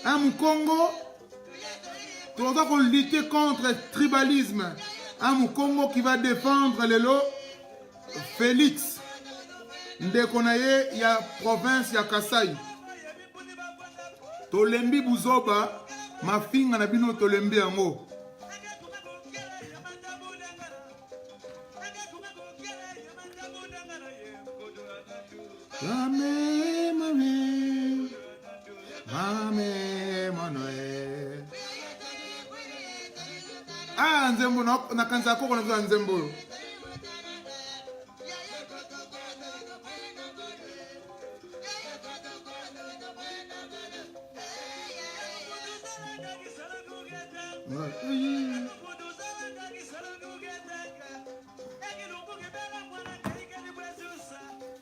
Un Congo, tu dois lutter contre le tribalisme. Un Congo qui va défendre les lots. Félix, Ndekonaye, il y a province, il y a Kassai. Tolembi Buzoba, ma fille n'a bino Tolembi Ango. Ah, Nzembo, na kanza koko na Nzembo.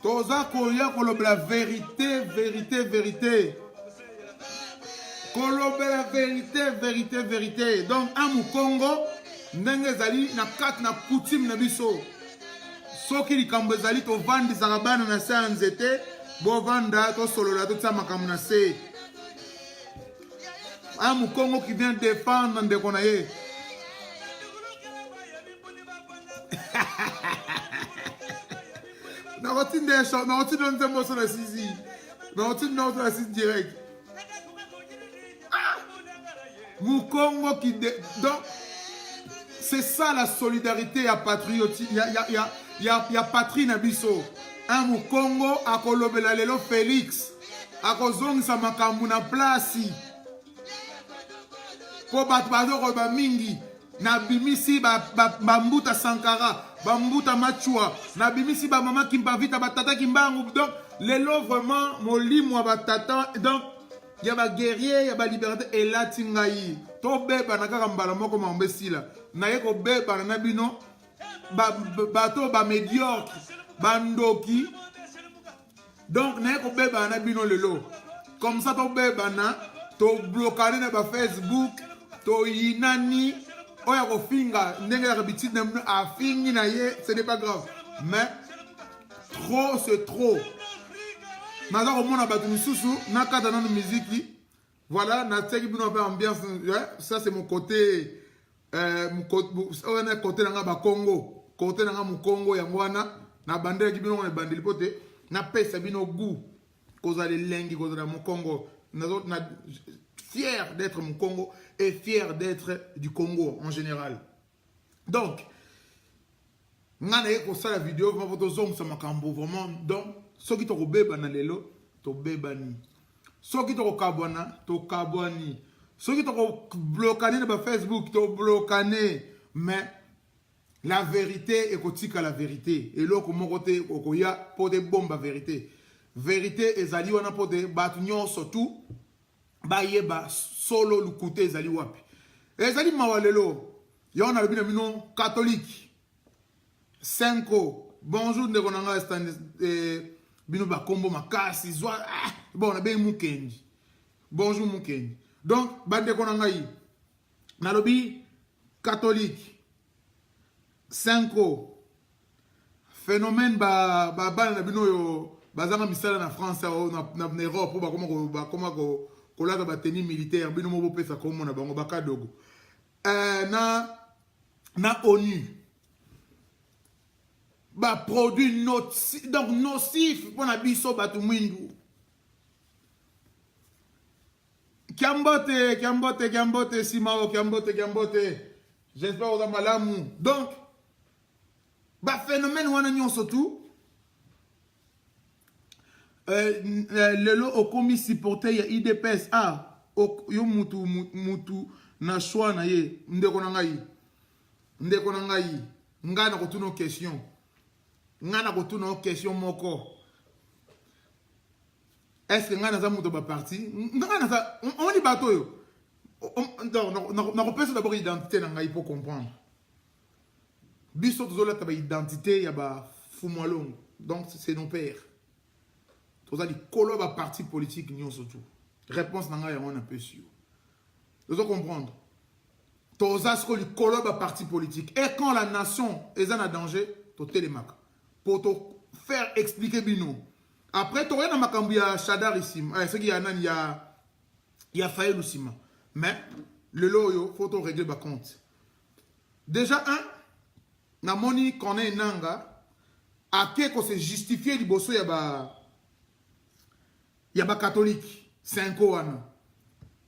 Toza koya kolobela vérité, vérité, vérité. Kolobela vérité, vérité, vérité. Donc, à Congo, ndenge zali na kat na coutume na biso. Soki likambo zali to vandi sarabana na sa nzete, bo vanda to solola to tsama kamuna se. À Congo qui vient défendre Ndekonaye. Mukongo qui donc c'est ça la solidarité à patriotique. Il y a patrie nabiso. Un Mukongo a kolobela lelo Félix a kozongisa makambu na place. Po bat bazo ba mingi na bimisi bambuta Sankara, bambuta Machua, na bimisi ba mama Kimbavita batata Kimbangu. Donc lelo vraiment molimo batata. Donc il y a ba guerrier, il y a ba liberté et la tingayi. To beba na kaka mbala moko mambesila. Na yeko beba na bino bato ba médiocre, bandoki. Donc na yeko beba na bino lelo. Comme ça to beba na to bloquer na ba Facebook, to yinani oya ko finga ndenge ya bitite na a fingi na ye, ce n'est pas grave. Mais trop c'est trop. Naza komona batu misusu na kata na musique. Voilà, na tseki bino ba ambiance, ça c'est mon côté côté na ba Congo, côté na mu Congo ya mwana na bandela ki bino na bandeli pote na pesa bino goût koza le lengi koza mu Congo. Na fier d'être mon Congo et fier d'être du Congo en général. Donc ngana yeko sala vidéo va photo zoom sa makambo vraiment. Donc soki to ko beba na lelo to beba ni, soki to ko kabwana to kabwani, soki to ko blokane na ba Facebook to blokane. Mais la vérité est kotika la vérité et loko mokote okoya pour de bomba vérité. Vérité ezali wana pour de batu nyonso tout ba yeba solo lukute ezali wapi. Ezali mawalelo yona lobina mino catholique 5. Bonjour ndekonanga stand bino ba kombo makasi zwa bon na be mukendi. Bonjour mukendi. Donc bande konanga yi na lobi catholique 5 phénomène ba na bino yo bazanga misala na France na Europe bakoma kolata bateni militaire bino mo bopesa komona bango bakadogo na ONU ba produit nocif donc nocif pona biso batu mwindu Kiambote Simao Kiambote j'espère que vous avez malamu donc ba phénomène wana nyonso tout lelo okomi supporter ya IDPS yo mutu na choix na ye ndeko na ngai ngana kotuna question moko est-ce que ngana za mutu ba parti ngana za on dit bato yo na repese d'abord identité na ngai pour comprendre biso tozola ta ba identité ya ba fumwalongo donc c'est nos pères toza li kolo ba parti politique nyonso tout réponse na ngai on a peu sûr vous comprendre toza ce que li kolo ba parti politique et quand la nation est en danger to télémac pour te faire expliquer bino après tu rien na makambu ya Shadar ici ce qui y a nani ya Faël Ousima mais le loyo faut to régler ba compte déjà na moni connaît nanga a que se justifier liboso ya ba catholique 5 wana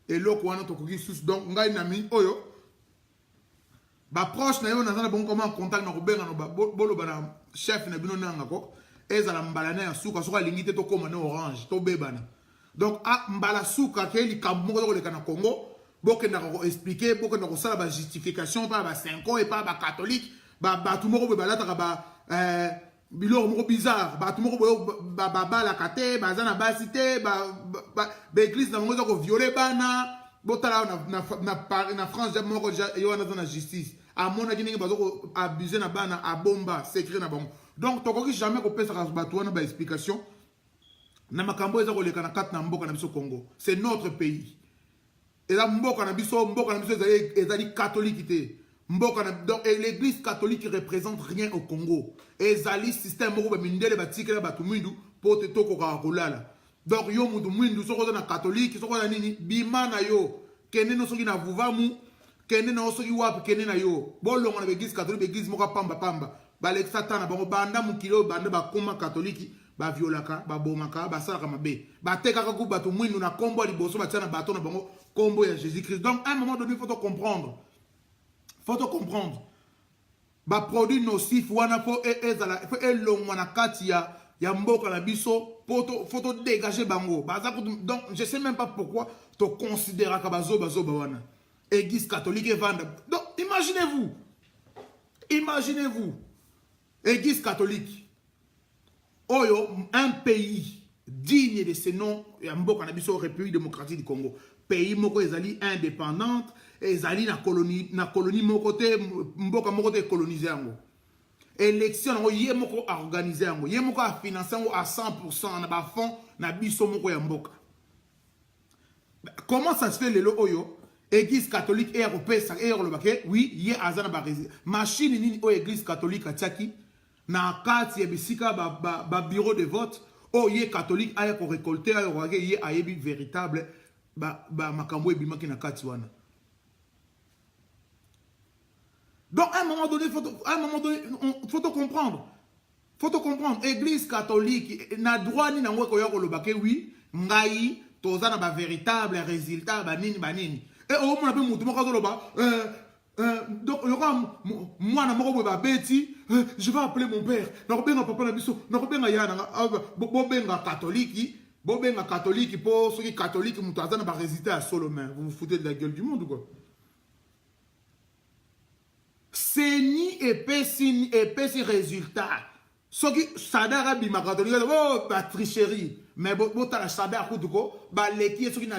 et loko wana to koki sus donc ngai na mi oyo ba proche na yo na zana bon comment contact na kobenga no ba bolo bana chef na bino nanga ko ezala mbala na ya suka soka lingite to koma na orange to bebana donc mbala suka ke li kambo ko le kana Congo bokenda ko expliquer bokenda ko sala ba justification pa ba 5 ans et pas ba catholique ba tout moko be balata ka ba biloko moko bizarre ba tout moko ba la kate ba zana ba cité ba église na ngo ko violer bana botala na France ja moko yo na zona justice a mona ki ningi bazoko abuser na bana a bomba secret na bango donc tokoki jamais ko pesa ka bato wana ba explication na makambo eza ko leka na kat na mboka na biso Congo c'est notre pays et la mboka na biso ezali catholique té mboka na donc l'église catholique représente rien au Congo et ezali système moko ba mindele ba tikela ba tumindu pour te toko ka kolala donc yo mudu mwindu soko na catholique soko na nini bima na yo kene no soki na vuvamu kene na soki wapi kene na yo bolongo na église catholique église moko pamba ba le satana bango banda mukilo banda ba koma catholique ba violaka ba bomaka ba salaka mabe ba tekaka ku bato mwindu na kombo liboso ba tiana bato na bango kombo ya Jésus-Christ donc à un moment donné faut comprendre ba produit nocif wana po ezala faut elongwa na kati ya mboka na biso faut to dégager bango donc je sais même pas pourquoi to considérer ka bazoba wana église catholique vanda donc imaginez-vous église catholique oyo un pays digne de ce nom ya mboka na biso République démocratique du Congo pays moko ezali indépendante ezali na colonie moko te mboka moko te coloniser yango élection yango ye moko a organiser yango ye moko a financer yango à 100% na ba fond na biso moko ya mboka comment ça se fait lelo oyo église catholique et européenne et eurobake oui ye azana ba machine nini o église catholique atiaki na kati ya bisika ba bureau de vote o ye catholique aya ko récolter aya ko ye ayebi véritable ba makambo ebimaki na kati wana. Donc à un moment donné faut te comprendre. Faut te comprendre église catholique na droit ni na ngweko ya ko lobake oui ngai toza na ba véritable résultat ba nini et au moins be mutu moko zoloba donc moi na moko ba beti je vais appeler mon père na kobenga papa na biso na kobenga yana bobenga catholique pour ceux qui catholique mutu azana ba résultat à Solomon vous vous foutez de la gueule du monde ou quoi. C'est ni épais résultat. Ce qui sadara bima catholique ba tricherie mais bota la sadara kutuko ba leki ce qui na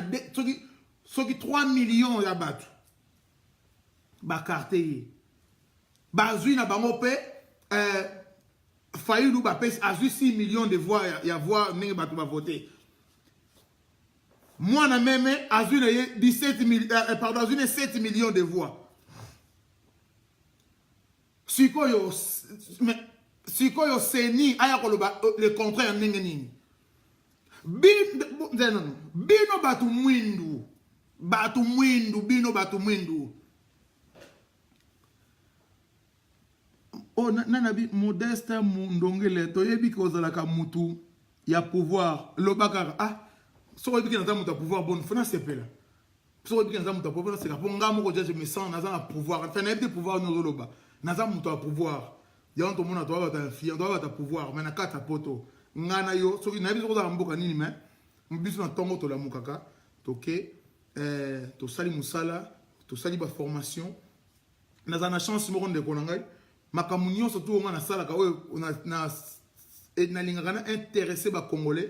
ce qui 3 millions ya batu ba carte ba zui na bango pe Fayulu ba pèse a 6 millions de voix ya voix ningi batu ba voter. Moi na même a 17 pardon 7 millions de voix. Sikoyo seni aya koloba le contraire nini bino batu mwindu bino batu mwindu oh nanabi Modeste Mundongele toyebi kozalaka mutu ya pouvoir lobaka ah so yebi na mutu ya pouvoir bon fona sepela so yebi na mutu ya pouvoir c'est pour ngamo ko je me sens na za pouvoir enfin na yebi pouvoir no loba na za mutu ya pouvoir ya to mona to ba ta fia to ba ta pouvoir mais na kata poto ngana yo so na yebi ko za mboka nini mais mbiso na tongo to la mukaka toke to sali musala to sali ba formation na za na chance mo ronde ko ngai makambo nyonso tu nga na salaka oyo na lingaka na intéressé ba congolais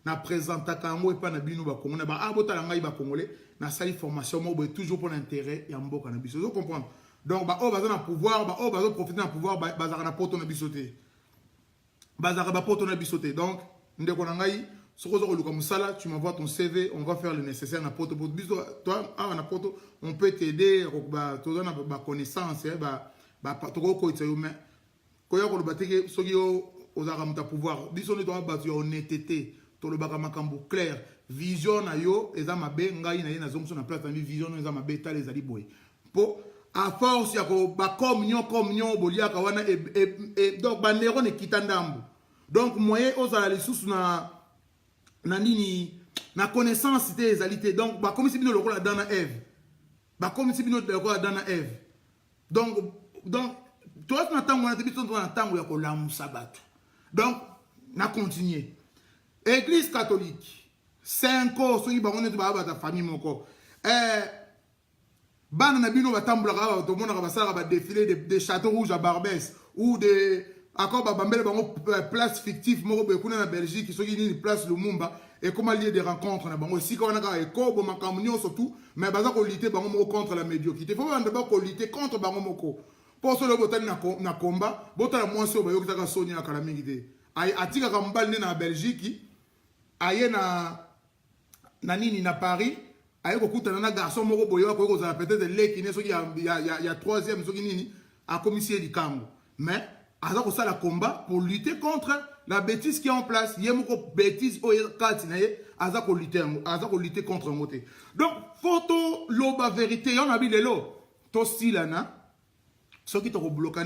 na présentaka yango epa na bino ba congolais ba abotala ngai ba congolais na sali formation mo boye toujours pour l'intérêt ya mboka na biso. Vous comprendre? Donc ba o baza na pouvoir ba o baza profiter na pouvoir bazaka na poto na biso te. Bazaka ba poto na biso te. Donc ndeko na ngai soko zo luka musala tu m'envoies ton CV, on va faire le nécessaire na poto pour biso toi na poto on peut t'aider ba to na ba connaissance ba toko ko itse yume ko yako lo bateke soki yo ozaka muta pouvoir biso ne doit battre honnêteté to lo baka makambo clair vision na yo eza mabe ngai na ye na zomso na place na vision eza mabe ta les ali boy po à force ya ko ba communion boliaka wana donc ba nero ne kitandambu donc moyen ozala lisusu na nini na connaissance des alité donc ba comme si bino lokola dana Eve ba comme si bino lokola dana Eve donc toi tu n'attends pas tu ya ko lamusa batu donc na continuer église catholique 5 ans soki bango netu ba ta famille moko bana na bino batambulaka to mona ka basala ba défilé de château rouge à Barbès ou de encore ba bambele bango place fictive moko be kuna na Belgique soki ni place Lumumba et comment lieu de rencontre na bango si kana ka eko bo makambo surtout mais baza ko lutter bango moko contre la médiocrité faut banda ba ko lutter contre bango moko pour cela botani na combat botala mwasi oba yokitaka soni na kala mingi te atika ka mbali na Belgique aye na nini na Paris aye ko kutana na garçon moko boyo ko za peut-être leki ne soki ya troisième soki nini a commissaire du Kango mais aza ko sala combat pour lutter contre la bêtise qui est en place yemoko bêtise o kati na ye aza ko lutter contre ngote donc photo loba vérité on a bi lelo to silana ce qui te bloqué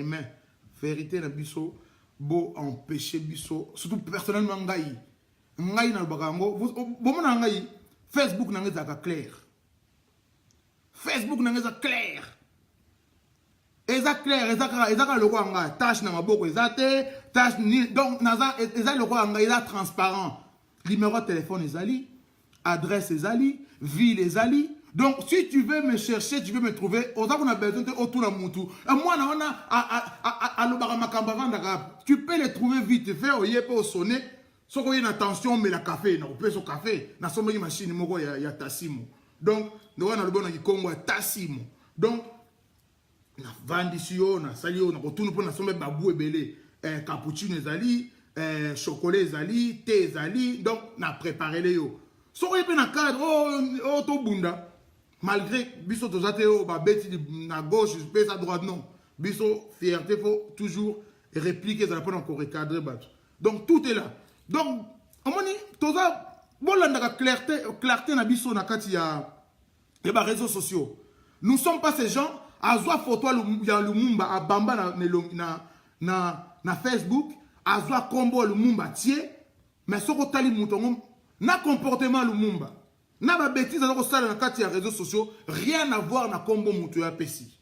mais vérité na biso bo empêcher biso surtout personnellement ngai na bakango bo mona ngai Facebook na ngeza clair Facebook na ngeza clair eza loko nga tâche na maboko ezate tâche ni donc naza eza loko nga eza transparent numéro de téléphone ezali adresse ezali ville ezali. Donc, si tu veux me chercher, tu veux me trouver, on a besoin de autour de Moutou. Moi, tu peux les trouver vite fait, au yé pour sonner. Sauf qu'il y a une attention, mais la café, on peut son café. Dans son machine, il y a Tassimo. Donc, nous avons le bon Congo, Tassimo. Donc, on a Vandisio, on a Salio, on a retourné pour nous babou et belé. Cappuccino ezali, chocolat ezali, thé ezali. Donc, on a préparé les yo. Sauf qu'il y a un cadre, oh, to bunda. Malgré biso tozate o ba beti na gauche pesa droite non biso fierté faut toujours répliquer ça pour encore recadrer bat donc tout est là donc omoni toza bolanda ka clarté na biso na kati ya ba réseaux sociaux nous sommes pas ces gens à zwa photo ya Lumumba à bamba na Facebook à zwa combo Lumumba tie mais soko tali mutongo na comportement Lumumba na ba bêtise na ko sala na kati ya réseaux sociaux rien à voir na kombo mutu ya pesi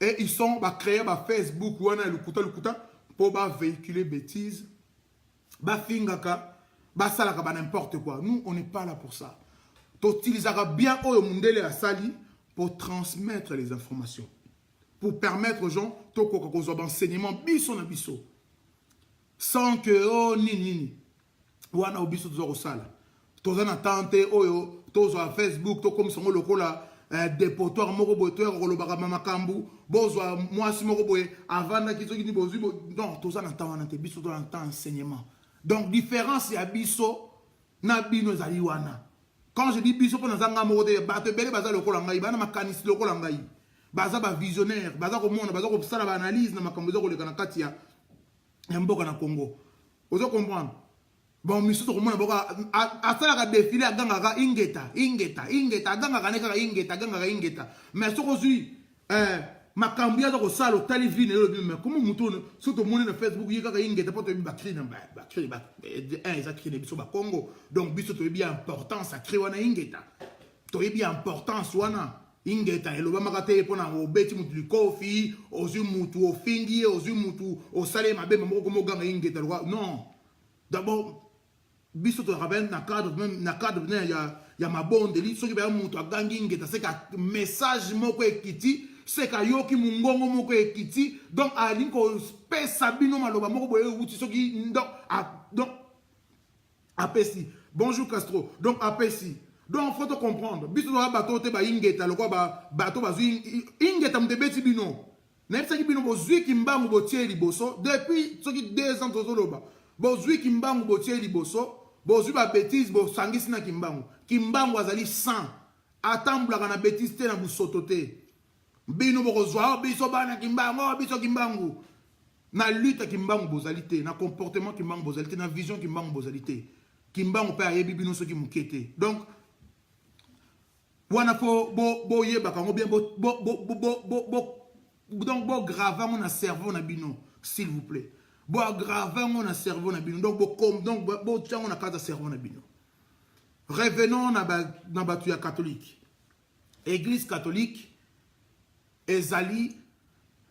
et ils sont ba créer ba Facebook wana lukuta pour ba véhiculer bêtises ba fingaka ba sala ka ba n'importe quoi. Nous on n'est pas là pour ça. T'utilisera bien oyo mundele ya sali pour transmettre les informations pour permettre aux gens to ko ko zo enseignement biso na biso sans que oh nini wana obiso zo ko sala toza na tante oyo tozo a Facebook to comme songo lokola dépotoir moko botoer kolobaka makambu bozwa mwasi moko boye avanda kizoki ni bozwi non toza na temps wana te biso to na temps enseignement donc différence ya biso na bino ezali wana quand je dis biso pona zanga moko te bato bele baza lokola ngai bana makanisi lokola ngai baza ba visionnaire baza ko mona baza ko sala ba analyse na makambo zo koleka na kati ya mboka na Congo ozo comprendre bon misusu komona boka asalaka défilé agangaka ingeta agangaka ne kaka ingeta mais soko ozwi makambo aza kosala otali vi na elobi mais komo mutu ono so tomoni na Facebook ye kaka ingeta mpo toyebi bacri na bacri eza cri na biso bacongo donc biso toyebi ya importance ya cri wana ingeta toyebi ya importance wana ingeta elobamaka te mpona obeti mutu likofi ozwi mutu ofingi ye ozwi mutu osali ye mabe moko komoganga ingeta lokwa non d'abord biso to rappelle na cadre ya mabondeli soki baya mutu agangi ingeta c'est ka message moko ekiti c'est ka yoki mungongo moko ekiti donc alingi kopesa bino maloba moko boye uti soki donc apesi bonjour Castro donc apesi donc faut te comprendre biso to bato te ba ingeta lokwa bato bazwi ingeta mutebeti bino na ebisaki bino bozwi kimbangu botie liboso depuis soki 2 ans tozoloba bozwi kimbangu botie liboso bozwi ba bêtise bosangisi na kimbangu azali 100 atambulaka na bêtise te na busoto te bino bokozwa biso bana kimbangu na lutte kimbangu bozali te na comportement kimbangu bozali te na vision kimbangu bozali te kimbangu pe ayebi bino soki mukete donc wana fo boyebaka ngo bien donc bo grave mon cerveau na bino s'il vous plaît bo aggraver mon cerveau na bino donc bo tiens on a carte cerveau na bino revenons na batu ya catholique église catholique ezali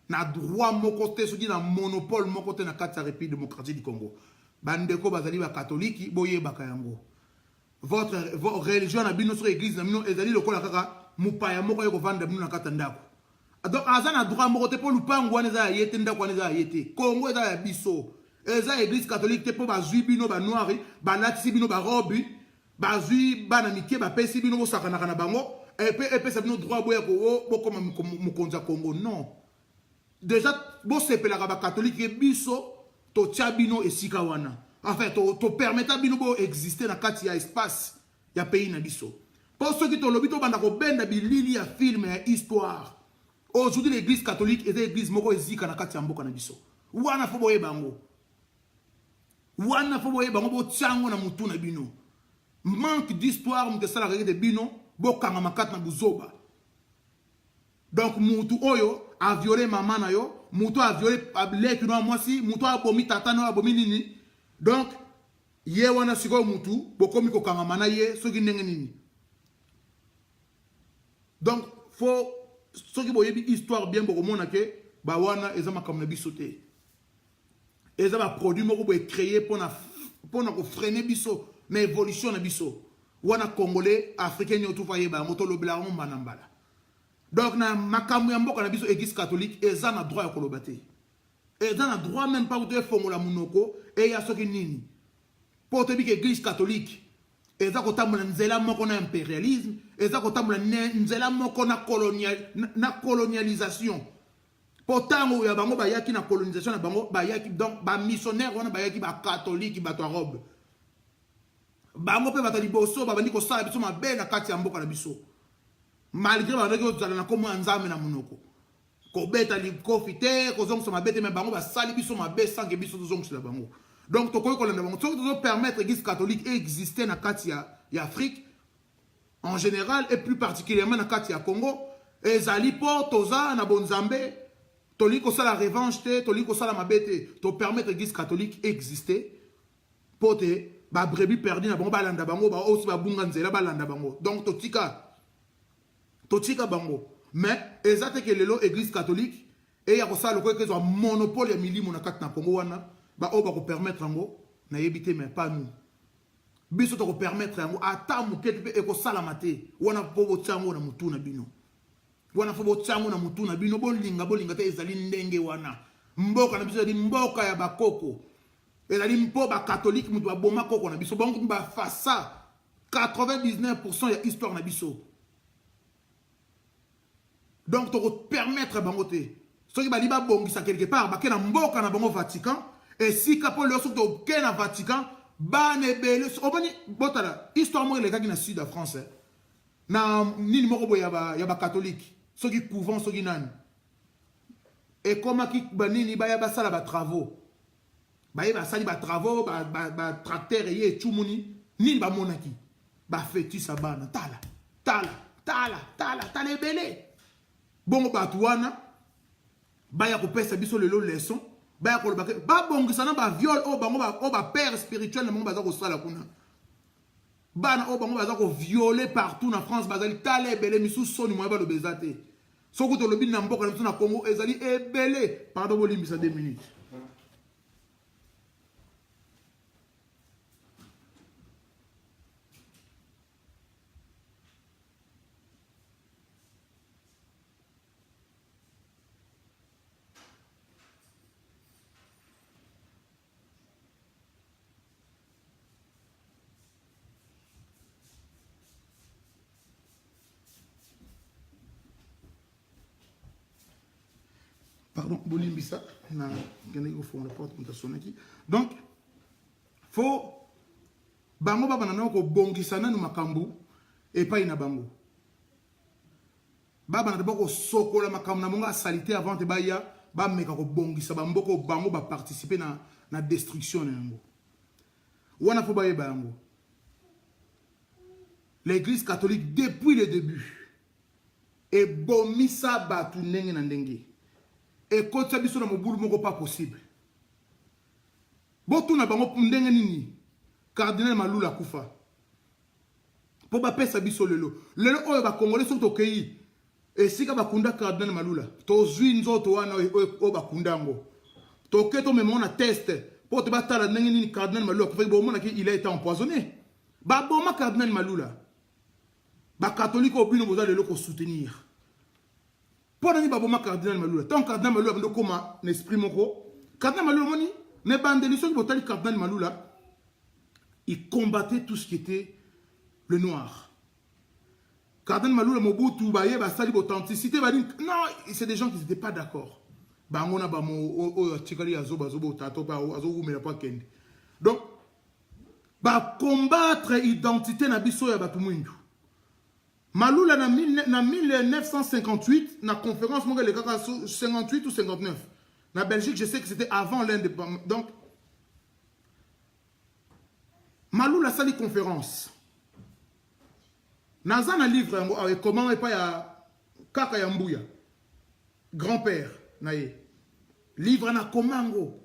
na droit moko te soki na monopole moko te na carte ya République démocratique du Congo bandeko bazali ba catholique boyebaka yango votre religion na bino sur église na bino ezali lokola kaka mupaya moko yeko vanda bino na kata ndako donc aza na droit moko te po lupango wana eza yete ndako wana eza yete Congo eza ya biso eza église catholique te po bazwi bino ba noir balatisi bino ba robe bazwi bana mike bapesi bino bosakanaka na bango epesa bino droit boya ko bokoma mokonzi ya Congo non déjà bosepelaka ba catholique biso totia bino esika wana enfin to permettre bino bo exister na kati ya espace ya pays na biso po soki to lobi to banda ko benda bilili ya film ya histoire aujourd'hui l'église catholique est l'église moko ezika na kati ya mboka na biso wana fo boye bango bo tiango na mutu na bino manque d'histoire mute sala de bino bo kanga makati na buzoba donc mutu oyo a violé maman na yo mutu a violé leki no mwasi mutu a bomi tata no a bomi nini donc ye wana siko mutu bokomi ko kanga mana ye soki ndenge nini donc faut soki boyebi histoire bien bokomona ke ba wana eza makambo na biso te eza ba produit moko boye créer pona ko freiner biso mais évolution na biso wana congolais africain yo tout faye ba moto lobela mo manambala donc na makambo ya mboka na biso église catholique eza na droit ya koloba te eza na droit même pas de fongola munoko et ya soki nini po te bi que église catholique eza kotambola nzela moko na impérialisme eza kotambola nzela moko na colonialisation potango ya bango bayaki na colonisation na bango bayaki donc ba missionnaire wana bayaki ba catholique ba to robe bango pe batali boso babandi ko sala biso mabe na kati ya mboka na biso malgré ba ko zala na komo nzambe na munoko ko beta li kofite ko zongo so mabete me bango ba sali biso mabe sange biso zongo sila bango donc to koy ko landa bango to permettre l'église catholique exister na kati ya Afrique en général et plus particulièrement na kati ya Congo ezali po toza na bonzambe toli ko sala revanche te toli ko sala mabete to permettre l'église catholique exister pote ba brebis perdu na bango balanda bango ba aussi ba bunga nzela balanda bango donc totika bango mais ezate que lelo église catholique et ya ko sala ko kezo monopole ya milimo na kati na Congo wana ba o ba ko permettre ngo na yebite mais pas nous biso to ko permettre ngo ata mukete pe e ko sala mate wana po botsango na mutu na bino wana fo botsango na mutu na bino bolinga te ezali ndenge wana mboka na biso di mboka ya bakoko ezali mpo ba catholique mutu ba boma koko na biso bango ba fasa 99% ya histoire na biso donc to ko permettre bango te soki ba liba bongisa quelque part ba ke na mboka na bango Vatican et si kapo le soki to ke na Vatican ba nebele obani botala histoire mo le kaki na sud de France na nini moko boya ba catholique soki couvent soki nani et comment ki ba nini ba ya ba sala ba travaux Baye ba sali ba travaux ba tracteur et chumuni ni ba monaki ba fetu sabana tala ebele bongo batu wana baya kopesa biso lelo leçon baya koloba ba bongisa na ba viol o bango ba père spirituel na bango baza kosala kuna bana o bango baza ko violer partout na France bazali tala ebele misu soni moya ba lobeza te soko to lobi na mboka na biso na Congo ezali ebele pardon bolimbisa 2 minutes. Pardon, Bolimbisa, donc, faut bango baba na ko bongisa na makambu et pas ina bango. Baba na ko sokola makambu na monga salité avant te baya ba meka ko bongisa bamboko bango ba participer na destruction na yango. Wana fo baye bango. L'église catholique depuis le début et bomisa batu ndenge na ndenge. Et quand ça biso na mobulu moko pas possible. Botu na bango ndenge nini cardinal Malula kufa. Po ba pesa biso lelo. Lelo oyo ba congolais sont okei. Et sika ba kunda cardinal Malula. To zwi nzoto wana o ba kunda ngo. To keto memo na test. Po te batala ndenge nini cardinal Malula kufa bo mona ki il a été empoisonné. Ba boma cardinal Malula. Ba catholique obino boza lelo ko soutenir. Pendant que Baboma cardinal Malula, tant cardinal Malula a comme un esprit moko, cardinal Malula moni, ne bandelisson qui le cardinal Malula, il combattait tout ce qui était le noir. Cardinal Malula Mobutu baye ba sali authenticité ba non, c'est des gens qui n'étaient pas d'accord. Ba ngona ba mo o tikali azoba zobo tato ba azo umela pa kende. Donc ba combattre identité na biso ya batu mwindu. Malula na 1958, na conférence, 58 ou 59. Na Belgique, je sais que c'était avant l'indépendance. Donc, Malula sali conférence. Naza na livre, comment et pas ya Kaka Yambuya, grand-père, naye. Livre na Komango.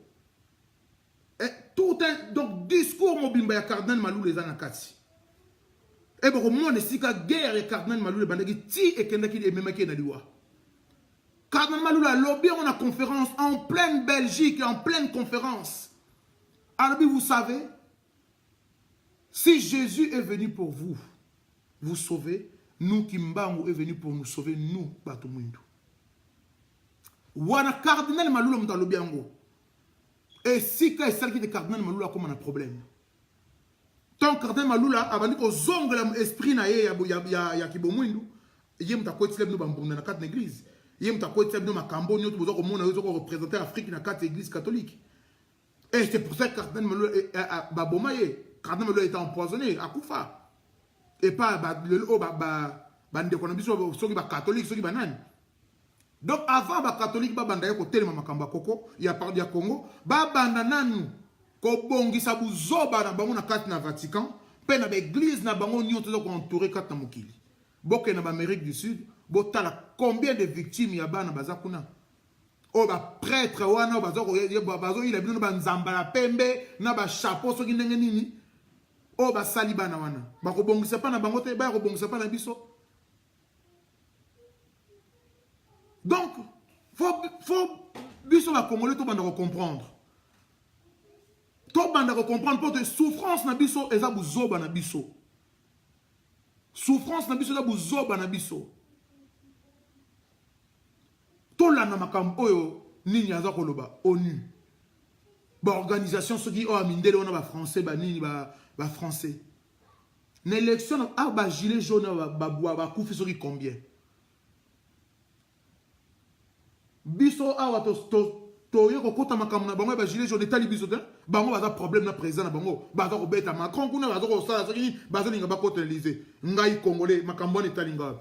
Tout un donc, discours mobimba ya cardinal Malula les anakati. Et pour moi, c'est que guerre et cardinal Malula bandagi ti et kendaki et même qui na liwa. Cardinal Malula lobby on a conférence en pleine Belgique, en pleine conférence. Alors vous savez, si Jésus est venu pour vous, vous sauver, nous Kimbangu est venu pour nous sauver, nous Batumundu. Wana cardinal Malula mta lobby ango. Et si que celle qui est cardinal Malula comme on a problème. Tant cardinal Malula avant que zongle l'esprit na ya kibomwindu yem ta ko tselem no bambunda na kat na église yem ta ko tselem no makambo nyoto bozo ko mona yo ko représenter Afrique na kat église catholique. Et c'est pour ça que cardinal Malula babomaye cardinal Malula est empoisonné à Koufa et pas bande ko na biso soki ba catholique soki banani. Donc avant ba catholique ba banda ko telema makamba koko ya parti ya Congo ba banda nanu ko bongisa buzoba na bango na kati na Vatican pe na l'église na bango nyonto zo ko entourer kati na mokili boke na Amérique du Sud botala combien de victimes ya bana bazakuna o ba prêtre wana bazo il a bino ba nzambala pembe na ba chapeau soki ndenge nini o ba sali bana wana ba ko bongisa pa na bango te ba ko bongisa pa na biso. Donc faut biso ba congolais to banda ko comprendre. Tout banda comprendre pour que souffrance na biso eza buzoba na biso. Souffrance na biso eza buzoba na biso. To la na makambo oyo nini aza koloba ONU. Ba organisation soki o amindele ona ba français ba nini ba français. Na élection ba gilet jaune ba kufi soki combien. Biso awa toye ko kota makambo na bango ba gilet jaune tali biso te bango baza problème na président na bango baza ko beta Macron kuna baza ko sala soki baza linga ba kota Élysée ngai congolais makambo ni tali nga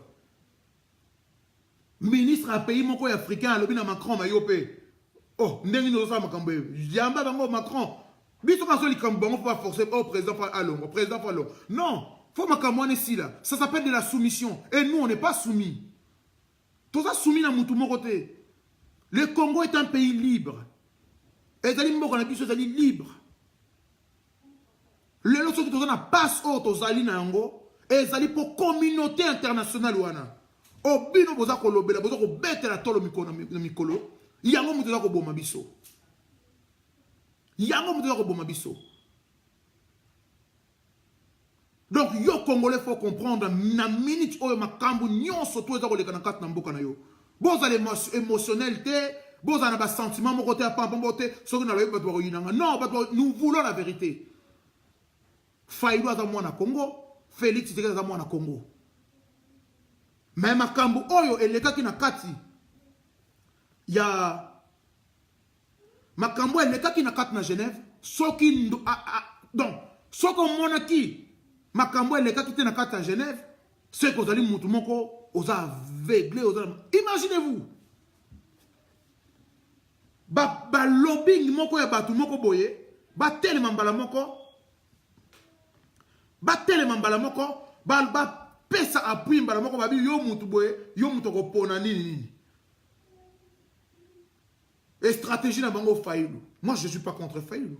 ministre a pays moko africain alobi na Macron mayope Oh, ndenge nous sommes makambo. Yamba bango Macron. Biso quand les cambons faut pas forcer au président pas allons, au président pas allons. Non, faut makambo ici là. Ça s'appelle de la soumission. Et nous on n'est pas soumis. Tout ça soumis dans mon côté. Le Congo est un pays libre. Et les gens qui sont libres. Les gens qui sont passe aux alliés et les pour communauté internationale. Au bino boza kolobela boza ko betela tolo mikolo. Yango mutu ko boma biso. Yango mutu ko boma biso. Donc yo Congolais faut comprendre na minute oyo makambu nyonso to eza ko leka na kati na mboka na yo. Boza émotionnel te, boza na ba sentiment moko te pa pambote, soki na loyebi bato ba yinanga. Non, nous voulons la vérité. Fayulu aza mwana Congo, Félix Tshisekedi aza mwana Congo. Mais makambu oyo elekaki na kati ya makambu elekaki na kati na Genève soki donc soko monaki makambu elekaki te na kati ya Genève c'est que ozali mutu moko oza aveuglé oza imaginez-vous ba lobbying moko ya batu moko boye ba telema mbala moko ba pesa appui mbala moko babi yo mutu boye yo mutu ko pona nini. Et stratégie na bango Fayulu. Moi je suis pas contre Fayulu.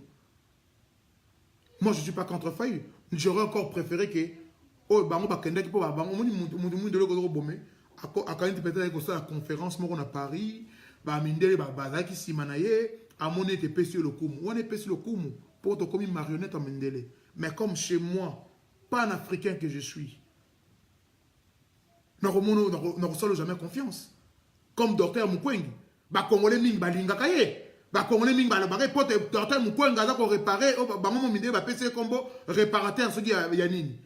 J'aurais encore préféré que oh bango bakende ki po bango mutu de loko bomé akandi peut-être ko ça la conférence moko na Paris ba mindele ba ki simanaye amone te pesi le kumu. On est pesi le kumu pour to comme marionnette à mindele. Mais comme chez moi, pas un Africain que je suis. Nous n'avons jamais confiance. Comme Docteur Mukwege. Bah Congolais ming balinga kaye. Bah Congolais ming balabare pour Docteur Mukwege a ko réparer au bah mon minde ba PC combo réparateur ce qui y a nini.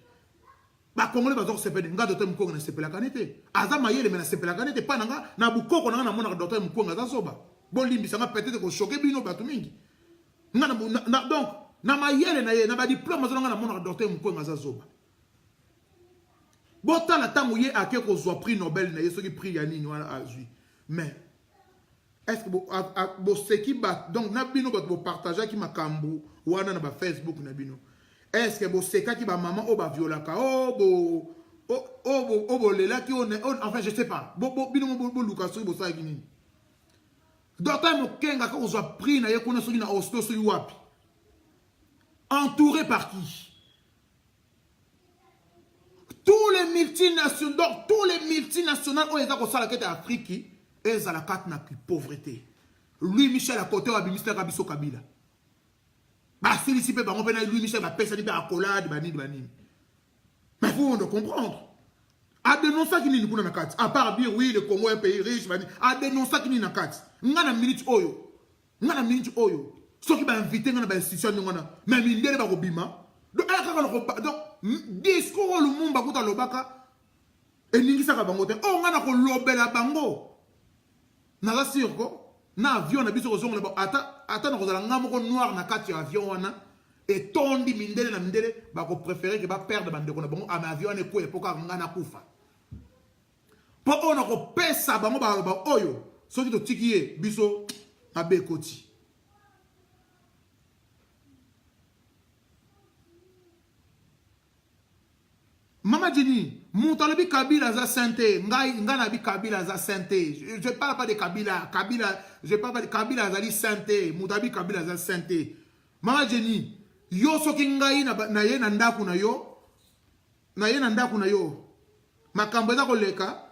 Bah Congolais ba zo sepele nga Docteur Mukwege na sepela kanete. Aza mayele mais na sepela kanete pa nanga na bukoko na mona Docteur Mukwege aza soba. Bon limbi ça m'a peut-être ko choquer bino batu mingi. Nga donc na mayele na ye na ba diplôme zo nga na mona Docteur Mukwege aza soba. Bota la tamouye a que soit prix Nobel na yeso qui prix yani no a zui. Mais est-ce que bo ce qui bat donc na bino bo partager qui makambu wana na ba Facebook na bino. Est-ce que bo seka qui ba maman o ba violaka bo lela qui on enfin je sais pas. Bo bino bo lukaso bo sa gini. Docteur Mukwege ko soit prix na ye ko na so na hosto so wapi. Entouré par qui? Tous les multinationaux, donc tous les multinationales, on les a comme ça la quête d'Afrique, et ils ont la carte n'a plus pauvreté. Lui Michel à côté du ministère Kabiso Kabila. Bah si ici on peut lui Michel va payer ça dit à collade bani. Mais vous on comprendre. À dénoncer qui n'est pas na carte. À part dire oui le Congo est un pays riche bani. À dénoncer qui n'est na carte. Ngana minute oyo. Ce qui va inviter ngana ba institution ngana. Mais mindele ba robima. Donc discours le monde bakuta lobaka et ningisa ka bango te o ngana ko lobela bango na la sûr ko na avion na biso ko zonga ata na ko zala ngamo ko noir na kati ya avion wana et tondi mindele na mindele ba ko préférer que ba perdre bande ko na bango ama avion ne ko epoka ngana kufa po ona ko pesa bango ba loba oyo soki to tikiye biso na bekoti. Mama Djini, Moutalobi Kabila za santé, Ngana bi Kabila za santé. Je parle pas de Kabila, je parle pas de Kabila za santé, Moutabi Kabila za santé. Mama Djini, yo soki ngai na ye na ndaku na yo. Makambo za koleka.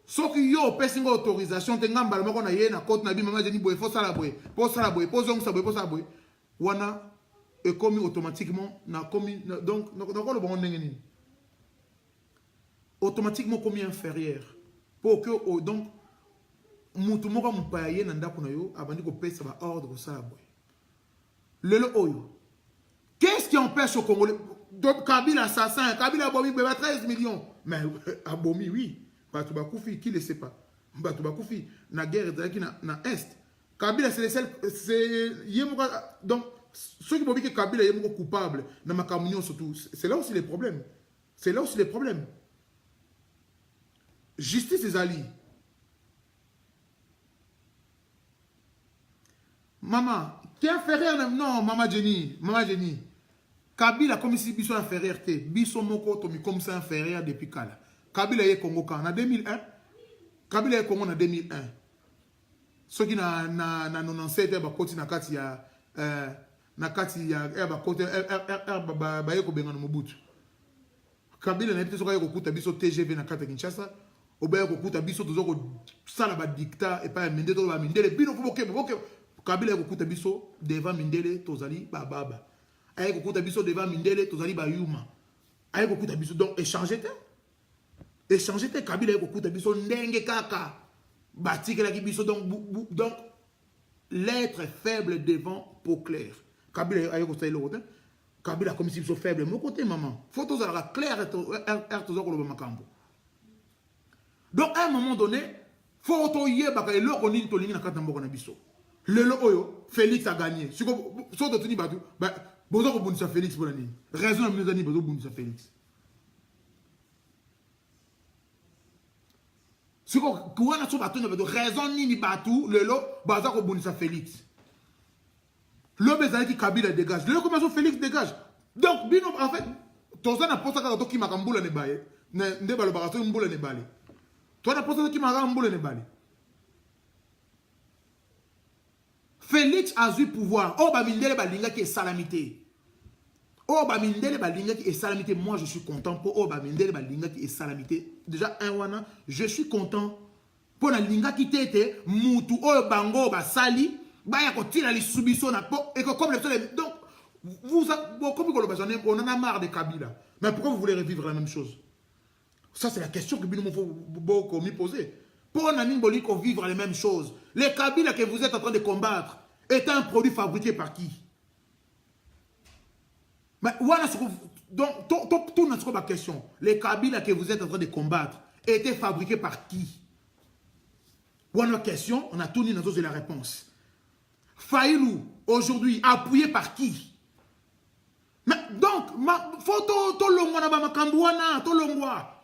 Soki yo pesi ngo autorisation te ngamba moko na ye na côte na bi Mama Djini boy fo sala boy, po zong sa boy. Wana est commis automatiquement na commis donc ko le bon ndenge nini. Automatiquement commis inférieur pour que donc mutu moko mupaye na ndako na yo abandi ko pesa ba ordre ça boy lelo oyo qu'est-ce qui empêche au Congolais donc Kabila assassin Kabila bomi 13 millions mais abomi oui batu bakufi qui le sait pas batu bakufi na guerre de na est Kabila c'est yemoko donc ceux qui bomi que Kabila yemoko coupable na makamunyo surtout c'est là aussi les problèmes Justice des alliés. Maman, tu es inférieur? Non, maman Jenny. Maman Jenny. Kabila comme si biso inférieur te. Biso moko tomi comme ça inférieur depuis kala. Kabila est Congo quand? En 2001. Kabila est Congo en 2001. Ce qui na 97 ba koti na kati ya na kati ya ba koti ba yeko benga no Mobutu. Kabila na peut-être ko kuta biso TGV na kati Kinshasa. Oba ko kuta biso tozoko sala ba dictat et pas minde to ba mindele bino boke. Kabila ko kuta biso devant mindele tozali ba baba. Aye ko kuta biso devant mindele tozali ba yuma. Aye ko kuta biso donc échanger te Kabila ko kuta biso ndenge kaka batikela ki biso donc l'être faible devant peau claire. Kabila aye ko sa lo côté Kabila comme si biso faible mon côté maman photo za la claire et tozoko lo makambo. Donc à un moment donné photo yeba ka eloko nini to lingi na kata mboko na biso. Lelo oyo Félix a gagné. Siko so to tuni batu ba bozo ko bunisa Félix pour nini. Raison na minute ni bozo bunisa Félix. Siko kuwana so batu na batu raison nini batu lelo baza ko bunisa Félix. Le bezali ki Kabila dégage. Lelo comment so Félix dégage. Donc bino en fait toza na posa ka to ki makambula ne baye. Nde balo ba so mbula ne bale. Toi na posa ki makambula ne bale. Félix a eu pouvoir. Oh, bah, mindele balinga qui est salamité. Oh, bah, mindele balinga qui est salamité. Moi, je suis content pour oh, bah, mindele balinga qui est salamité. Déjà, un wana, je suis content. Pour la linga qui t'était, moutou, oh, bango, bah, sali, bah, y'a côté la subiso na po, et que comme le seul. Donc, comme on en a marre de Kabila. Mais pourquoi vous voulez revivre la même chose? Ça, c'est la question que nous faut me poser. Pour un ami Boliko vivre les mêmes choses. Les Kabila que vous êtes en train de combattre est un produit fabriqué par qui? Mais voilà ce que donc tout notre ma question. Les Kabila que vous êtes en train de combattre étaient fabriqués par qui? Voilà la question, on a tout dit dans la réponse. Faïlou, aujourd'hui, appuyé par qui? Mais donc, faut tout longwa na ba makambouana, tout longwa.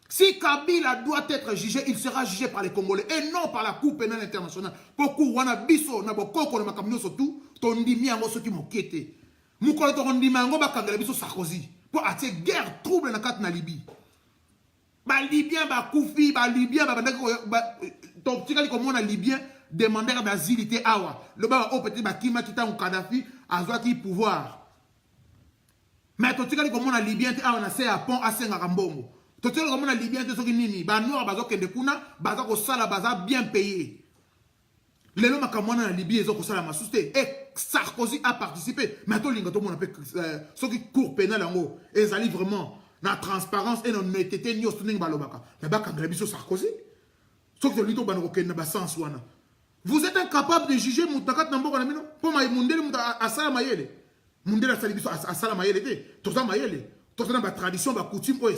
Si Kabila doit être jugé, il sera jugé par les Congolais et non par la Cour pénale internationale. Pourquoi wana biso na bokoko na makamino surtout tondimi yango soki mokete. Mukolo to ndimi yango bakangela biso Sarkozy pour atie guerre trouble na kat na Libye. Ba Libyen ba kufi ba Libyen ba bandaki to tikali ko mona Libyen demandeur d'asile était awa. Le ba o petit ba kima kita un Kadhafi azwaki pouvoir. Mais to tikali ko mona Libyen te awa na se a pont asenga kambongo. Tout le monde a Libyen, tout ce qui nini, bah noir, bah zoké de kuna, bah zako sala, bah bien payé. Les hommes qui sont en Libye, ils ont sala masusté. Et Sarkozy a participé. Mais tout le monde appelle ceux qui courent pénal en haut. Et ils allaient vraiment dans la transparence et dans l'honnêteté, ni au stunning balobaka. Mais bah quand Gabi Sarkozy, ceux qui ont dit na sens wana. Vous êtes incapable de juger Moutakat Nambo Kanamino. Pour moi, Mundele à Sala Mayele. Mundele a sali à Sala Mayele. Tout ça Mayele. Tu as une tradition, une coutume, tu as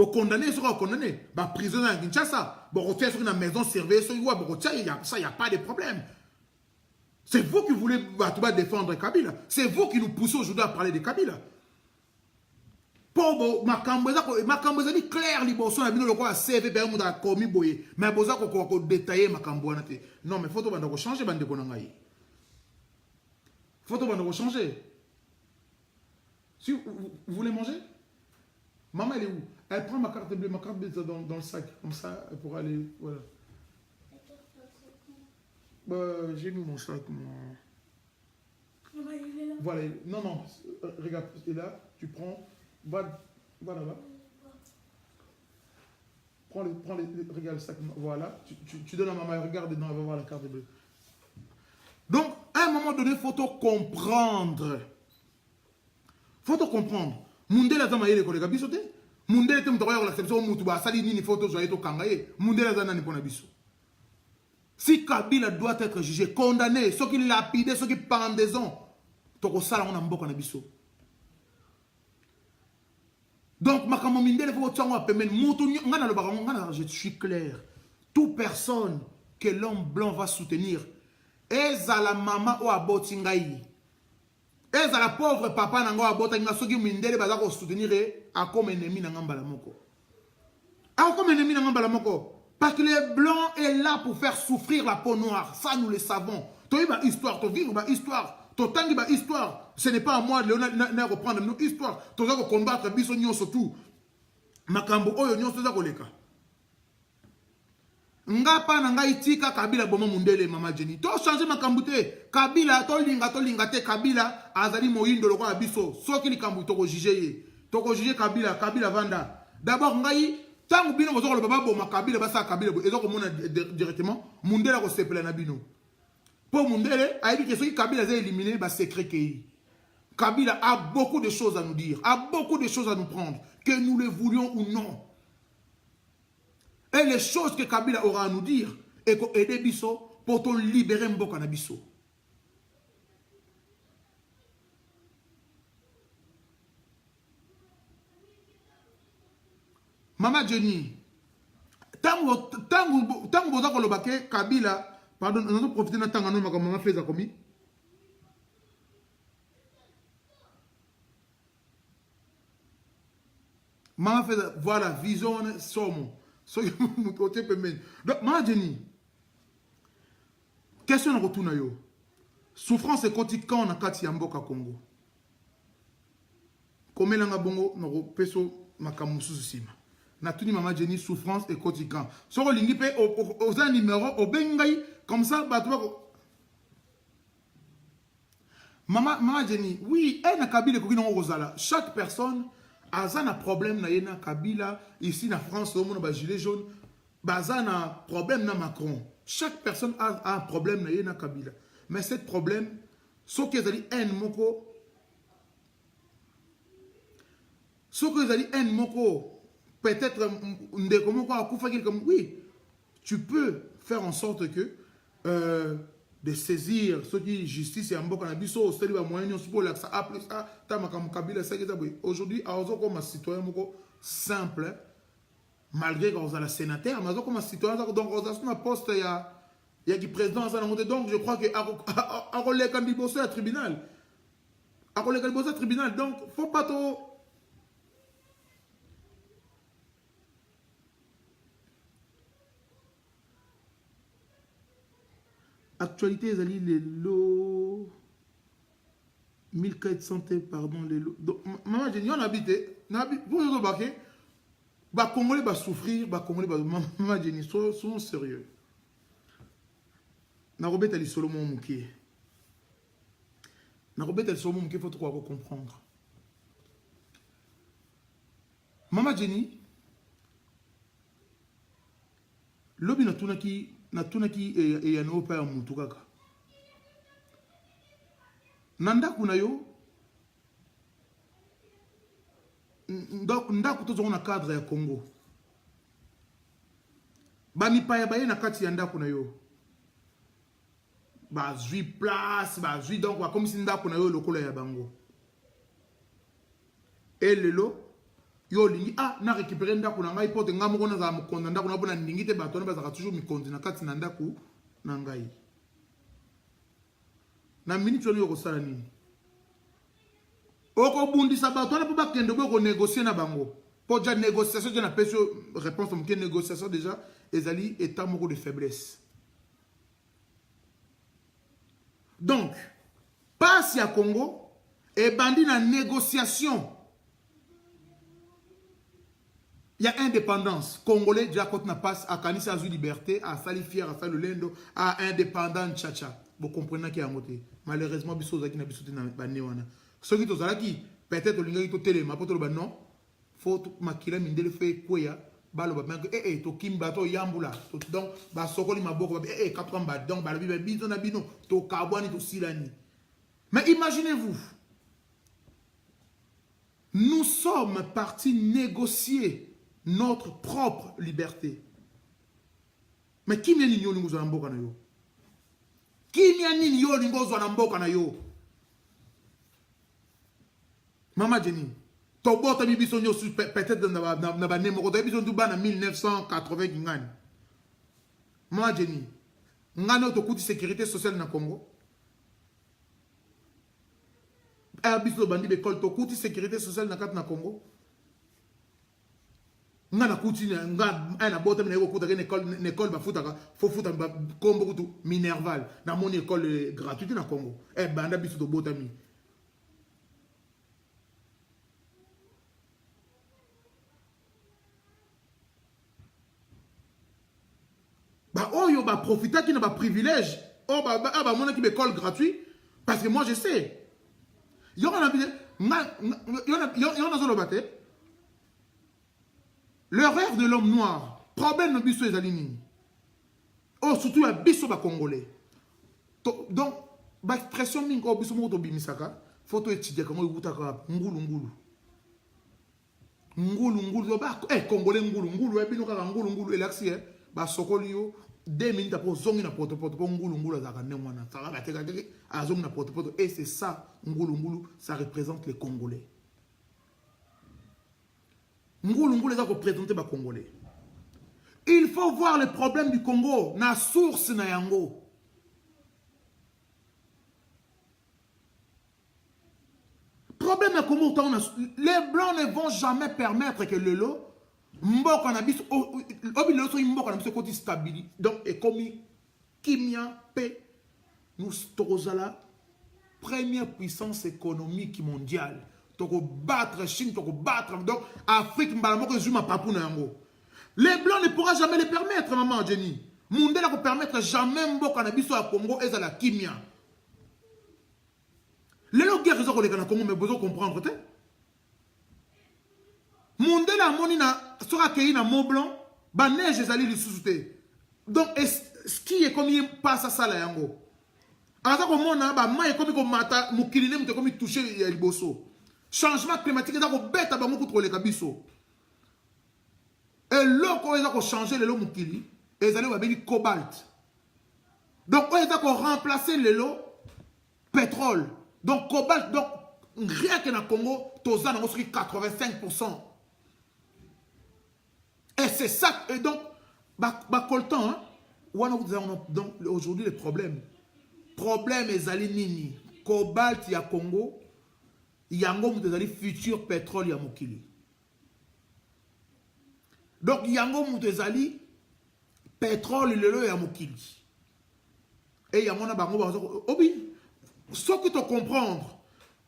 condamné, tu as condamné. Prisonnier à Kinshasa, tu as une maison surveillée, ça, il n'y a pas de problème. C'est vous qui voulez défendre Kabila. C'est vous qui nous poussez aujourd'hui à parler de Kabila. Pour ma cambouze clair, liboso na bino lokola CV pe mu da komi boye. Mais boza ko détailler ma cambouana te. Non mais faut to changer bande ko na ngai. Faut to changer. Si vous voulez manger, maman elle est où? Elle prend ma carte bleue dans le sac comme ça pour aller voilà. J'ai mis mon sac Voilà, non, regarde, et là, tu prends, va là-bas. Prends les, regarde le sac, voilà, tu donnes à maman, regarde dedans, elle va voir la carte bleue. Donc, à un moment donné, il faut comprendre. Mundela zama yele kolega biso te. Mundela te mtoya la exception mutu ba sali nini photo zo yeto kangaye. Mundela zana ni pona biso. Si Kabila doit être jugé, condamné, ceux qui lapident, ceux qui pendaison, toko sala on a mboka na biso. Donc makamo mindele faut tsango apemen mutu ngana lo ba ngana je suis clair. Toute personne que l'homme blanc va soutenir, ezala mama o aboti ngai. Ezala pauvre papa nango abota nga soki mindele baza ko soutenir a comme ennemi na ngamba la moko. A comme ennemi na ngamba la moko. Parce que les blancs est là pour faire souffrir la peau noire. Ça, nous le savons. Tu as une histoire, tu vivre une histoire. Tu as une histoire. Ce n'est pas à moi de reprendre nos histoires. Tu as combattre biso surtout. Makambo oyo nyonso za koleka. Nga pa na ngai tika Kabila boma mundele mama Jenny. To changer makambo te. Kabila to linga te Kabila azali moyindo lokola biso. Soki likambo to ko juger ye. To ko juger Kabila vanda. D'abord ngai tangu bino bozoko le baba boma Kabila basa Kabila ezoko mona directement mundele ko sepela na bino. Pour mundele a dit que soki Kabila a éliminé ba secret kei. Kabila a beaucoup de choses à nous dire, a beaucoup de choses à nous prendre, que nous le voulions ou non. Et les choses que Kabila aura à nous dire, et qu'on aide Bisso pour te libérer Mboka na Bisso. Mama Jenny, tango boza kolobake Kabila, pardon, nous allons profiter de tango ma maman fait ça comme maman fait voilà vision somo. Donc maman Jenny, question na retourna yo. Souffrance et quotidien na kati ya mboka Congo. Komela nga bongo na peso makamusu sima. Na tuni maman Jenny souffrance et quotidien. Soko lingi pe aux un numéro au bengai comme ça batwa. Maman Jenny, oui, elle na Kabila ko kino rozala. Chaque personne a un problème na yena Kabila ici na France au monde ba gilet jaune. Baza na problème na Macron. Chaque personne a un problème na yena Kabila. Mais ce problème, ce que vous avez un moko, ce que vous avez un moko, peut-être oui, tu peux faire en sorte que de saisir ce qui est justice et en mboka na biso, c'est le moyen pour l'accès à plus à tamakam Kabila. Aujourd'hui, à comme un citoyen moko simple, malgré que vous êtes sénateur, mais comme un citoyen, donc vous avez un poste il y a qui président à la montée, donc je crois que à relais quand il bosse à tribunal, à relais quand il bosse à tribunal, donc faut pas trop. Actualité, les alliés, les lots 1400, pardon, les lots. Donc, maman, j'ai dit, on habite, vous nous embarquez, bah, Congolais va souffrir, bah, Congolais va. Maman, j'ai dit, soyons sérieux. Narobet ali Solomon Mouké. Narobet ali Solomon Mouké, il faut trop comprendre. Maman Jenny, lobi na tunaki e ya no pa ya mutu kaka. Nanda kuna yo ndaku tozo na cadre ya Congo. Bani pa ya baye na kati ya ndaku na yo. Bazui place, bazui donc comme si ndaku na yo lokolo ya bango. Et lelo yo lingi na récupérer ndaku na ngai pote ngamo kona za mukonda ndaku na bona ndingi te bato na bazaka toujours mikondi na kati na ndaku na ngai. Na minute yo ko sala nini? Oko bundisa bato na po bakende ko négocier na bango. Pour déjà négociation je na peso réponse comme que négociation déjà ezali état moko de faiblesse. Donc, passe à Congo et bandit na négociation. Il y a indépendance. Congolais, déjà quand on passe à Kanissa Azul Liberté, à Salifier, à Salulendo, à indépendant Tchacha. Vous comprenez qu'il y a un moté. Malheureusement, biso zaki na biso te na banéwana. Ceux qui sont là qui peut-être linga to télé, ma poto ba non. Faut makila mindele fait quoi balo ba mais to kimba to yambula. Donc ba sokoli maboko ba 4 ba donc ba bi biso na bino to kabwani to silani. Mais imaginez-vous, nous sommes partis négocier notre propre liberté. Mais qui m'a dit yo lingo zana mboka na yo? Qui m'a dit yo lingo zana mboka na yo? Mama Jenny, to bota bibiso nyo peut-être na ba nemo ko to bibiso nduba na 1980 kingani. Mama Jenny, ngano to kuti sécurité sociale na Congo. Biso bandi be kol to kuti sécurité sociale na kat na Congo. nga na kuti nga na bota na ko kuta une école ba futa faut futa ba kombo kutu Minerval na mon école gratuite na Congo banda biso to bota mi ba oyo ba profiter qui na ba privilège ba mon qui école gratuite parce que moi je sais yo na bi yo na zo lo baté. Le rêve de l'homme noir, problème de biso ezali nini. Oh, surtout la biso ba congolais. Donc, ba expression mingo biso mo to bimisaka, photo étudier comment yutaka ngulu ngulu. Ngulu ngulu ba congolais ngulu ngulu bino kaka ngulu ngulu elaxi ba sokoli yo 2 minutes après zongi na poto poto pour ngulu ngulu azaka ne mwana. Ça va bateka azongi na poto poto et c'est ça ngulu ngulu, ça représente les Congolais. Ngulu les a représenté les Congolais. Il faut voir les problèmes du Congo, na source na yango. Problème na Congo, les Blancs ne vont jamais permettre que le lot, mboko na biso, obilo so mboko na biso koti stabilité. Donc, et comme Kimia P, nous la première puissance économique mondiale. Toko battre Chine, toko battre donc Afrique, mbalamoko zuma papou na yango. Les Blancs ne pourra jamais les permettre, maman Jenny. Monde ne permettre jamais mboka na biso à Congo et à la Kimia. Les gens qui ont les Congo mais besoin comprendre te. Monde la moni na sera cueilli na Mont Blanc, ba neige ezali li sous-souté. Donc ce qui est comme il passe à ça la yango. Asa ko mona ba mai comme ko mata mukiline mute comme toucher ya liboso. Changement climatique, ils ont bête à contre les cabisso. Et là, quand ils ont changé le lot mukili, ils ont avoir cobalt. Donc, ils ont remplacé le lot pétrole. Donc, cobalt, donc, rien que dans le Congo, tous en ont 85%. Et c'est ça, et donc, coltan, donc, aujourd'hui, les problèmes. Problème, ils ont nini. Cobalt, il y a Congo. Yango mutezali futur pétrole ya mokili. Donc yango mutezali pétrole lelo ya mokili. Et yango na bango bazo obi ce que tu comprendre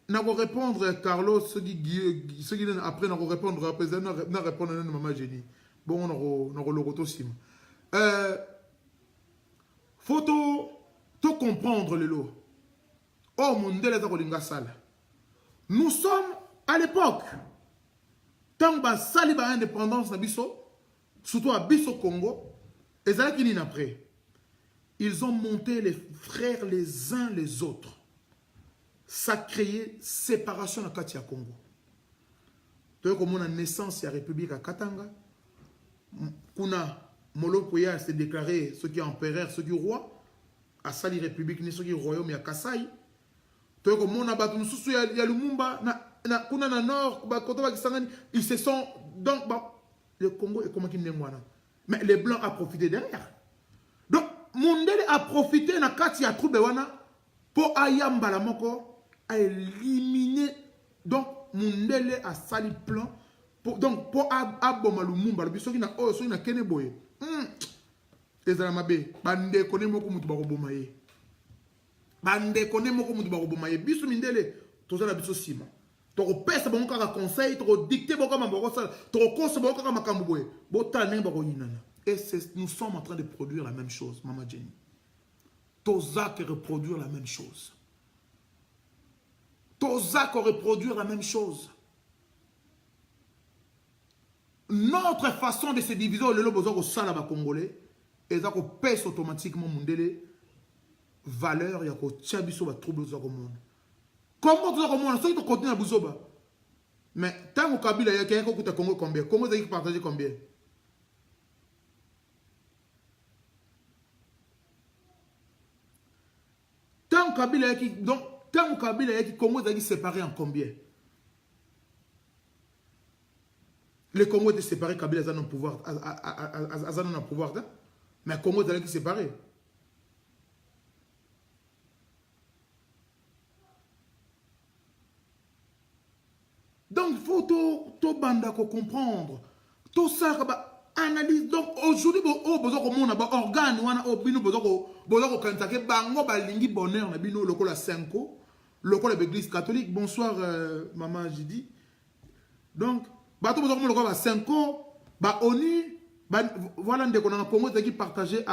na ko répondre Carlos ce qui après na ko répondre après na répondre na maman Jenny. Bon on a logoto sim. Faut to comprendre lelo. Oh mondele za ko linga sala. Nous sommes à l'époque, tant que sali ba indépendance na biso, surtout à biso Congo, et ça qui après, ils ont monté les frères les uns les autres. Ça a créé séparation na Katia Congo. Donc comme on a naissance la République à Katanga, kuna Molopoya s'est déclaré ceux qui empereur, ceux qui roi, à Sali République ni ceux qui royaume à Kasai. Donc, il y a Lumumba, kuna na nord, ils se sont. Donc, le Congo est comme il mais les Blancs ont profité derrière. Donc, Mondele a profité na kati ya trouble pour ayamba la moko à éliminer. Donc, Mondele a sali plan donc pour aboma Lumumba. Le biso qui na oh, so na kene boye. Ezalamabe, bande kone moko mutu bakoboma ye. Bande kone moko mutu bakoboma ye. Biso mindele tozala biso sima. Toko pesa bango kaka conseil, toko dicter bango kama bango sala, toko conseil bango kaka makambo boye. Botala nenge bako yinana. Et nous sommes en train de produire la même chose, Maman Jenny. Tozak reproduire la même chose. Tozak reproduire la même chose. Notre façon de se diviser au lelo besoin au sala ba congolais et ça ko pèse automatiquement mondele valeur ya ko tchabiso ba trouble za ko monde. Comment tu as comment ça tu continues à buzoba. Mais tant que Kabila ya quelqu'un ko Congo combien? Congo ça qui partager combien? Tant que Kabila qui donc tant que Kabila ya qui Congo ça qui séparé en combien? Le Congo était séparé, Kabila a un pouvoir, un pouvoir, mais le Congo est séparé. Donc, il faut tout banda comprendre. tout ça analyse. Donc aujourd'hui besoin ko mona ba organe wana bino besoin ko kanta ke bango ba lingi bonheur na bino lokola 5 lokola l'église catholique. Bonsoir maman Jidi. Donc bato besoin ko lokola 5 ba ONU voilà ndeko na Congo qui partagé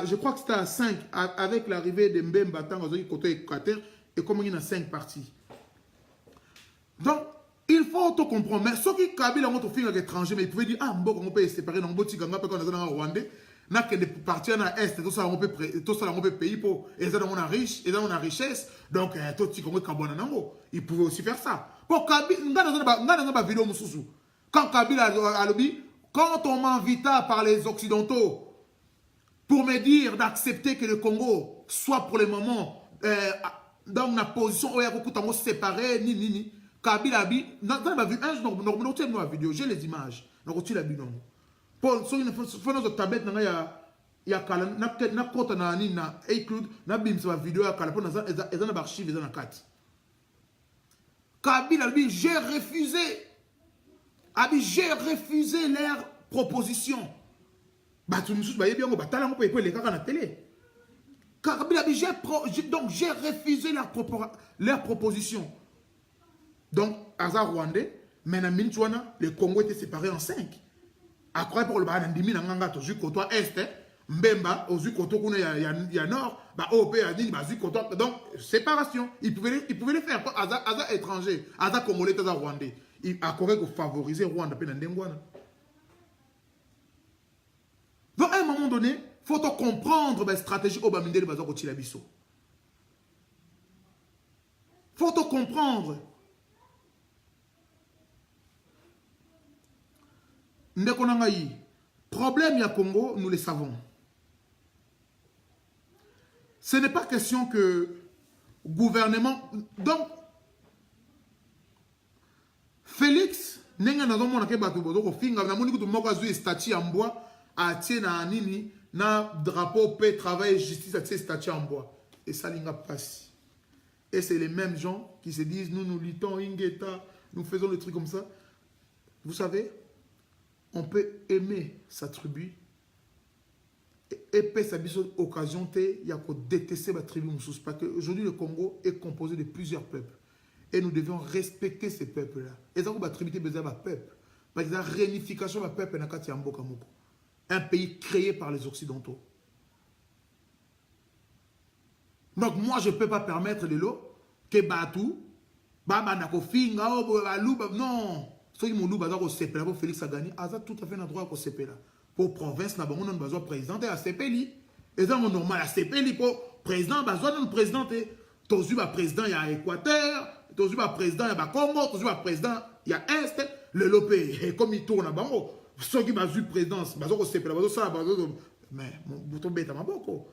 je crois que c'était à 5 avec l'arrivée de Mbemba tango qui côté Équateur et comme il y a 5 parties. Donc il faut tout comprendre. Mais ceux qui Kabila ont fait à l'étranger, mais ils pouvaient dire ah on peut séparer dans Botikanga parce qu'on est dans Rwanda, n'a que des parties à l'est, tout ça on peut payer pour et ça on a riche et ça on a richesse. Donc tout ce qu'on Kabona nango, ils pouvaient aussi faire ça. Pour Kabila, dans la vidéo mususu. Quand Kabila a lobby, quand on m'invita par les occidentaux pour me dire d'accepter que le Congo soit pour le moment dans une position où il y a beaucoup de séparés ni Kabila bi dans la vidéo j'ai les images donc tu l'as vu non pour ceux qui font nos tablettes il y a kala na kota na ni na include na bim sa vidéo ya kala pour na ezana archive ezana kati Kabila bi j'ai refusé leur proposition ba tu mususu ba yebi ngo batala ngo pe les kaka na télé Kabila bi donc j'ai refusé leur proposition. Donc, Azar Rwandais, maintenant, le Congo était séparé en 5. Après, pour le Barandimi, Nanga, Tozu, Koto, Est, Mbemba, Ozu, Koto, il y a Nord, OP, Adini, Bazu, Koto. Donc, séparation. Ils pouvaient le faire. Azar étranger, Azar Congolais, Azar Rwandais. Il a correct pour favoriser Rwanda, Penandengwana. Donc, à un moment donné, il faut comprendre la stratégie Obaminde de Bazar Kotilabiso. Il faut comprendre. Problème ya Congo, nous le savons. Ce n'est pas question que gouvernement. Donc, Félix, nenga na zomo na ke bato bozo ko finga na moni ko moko azui statue en bois a tie na nini na drapeau paix travail et justice a tie statue en bois et ça linga passe. Et c'est les mêmes gens qui se disent nous luttons ingeta, nous faisons le truc comme ça. Vous savez, on peut aimer sa tribu et peut sa occasion il y a qu'à détester la tribu parce qu'aujourd'hui le Congo est composé de plusieurs peuples et nous devons respecter ces peuples là et ça la tribu besoin de peuple parce que la réunification du peuple un pays créé par les occidentaux. Donc moi je ne peux pas permettre les lots que Batou Baba Nakofinga non. Ceux qui m'ont dit que pour Félix Sagani, a tout à fait un droit pour CPLA. Pour province, on a besoin de président et à CPLI. Et ça, c'est normal à CPLI pour président, besoin de président. Tu as le président, il y a Équateur, tu as le président, il y a Congo, tu as le président, il y a Est, le Lopé. Et comme il tourne à Bango, ceux qui ont eu présidence, ils ont CPLA, mais mon bouton bête à ma boko.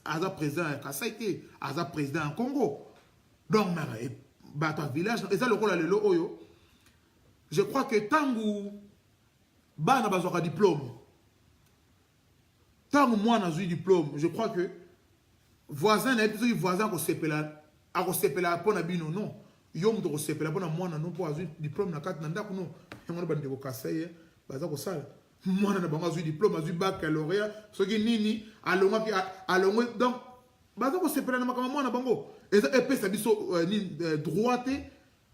Aza président à Kassaïté, Aza président en Congo. Donc, ton village, et ça, le rôle de l'Oyo. Je crois que tant que Bana a un diplôme, tant que moi j'ai un diplôme, je crois que voisin qui s'appelle pour Nabino, non. Yom de s'appelle pour moi, non, pour avoir un diplôme, na carte, nanda, non. Et moi, je vais casser, baza ko sala. Moi, na bango un diplôme, un baccalauréat, ce qui nini, allons, donc, baza ko s'appelle na makama na bango. Et ça, et ça dit droite.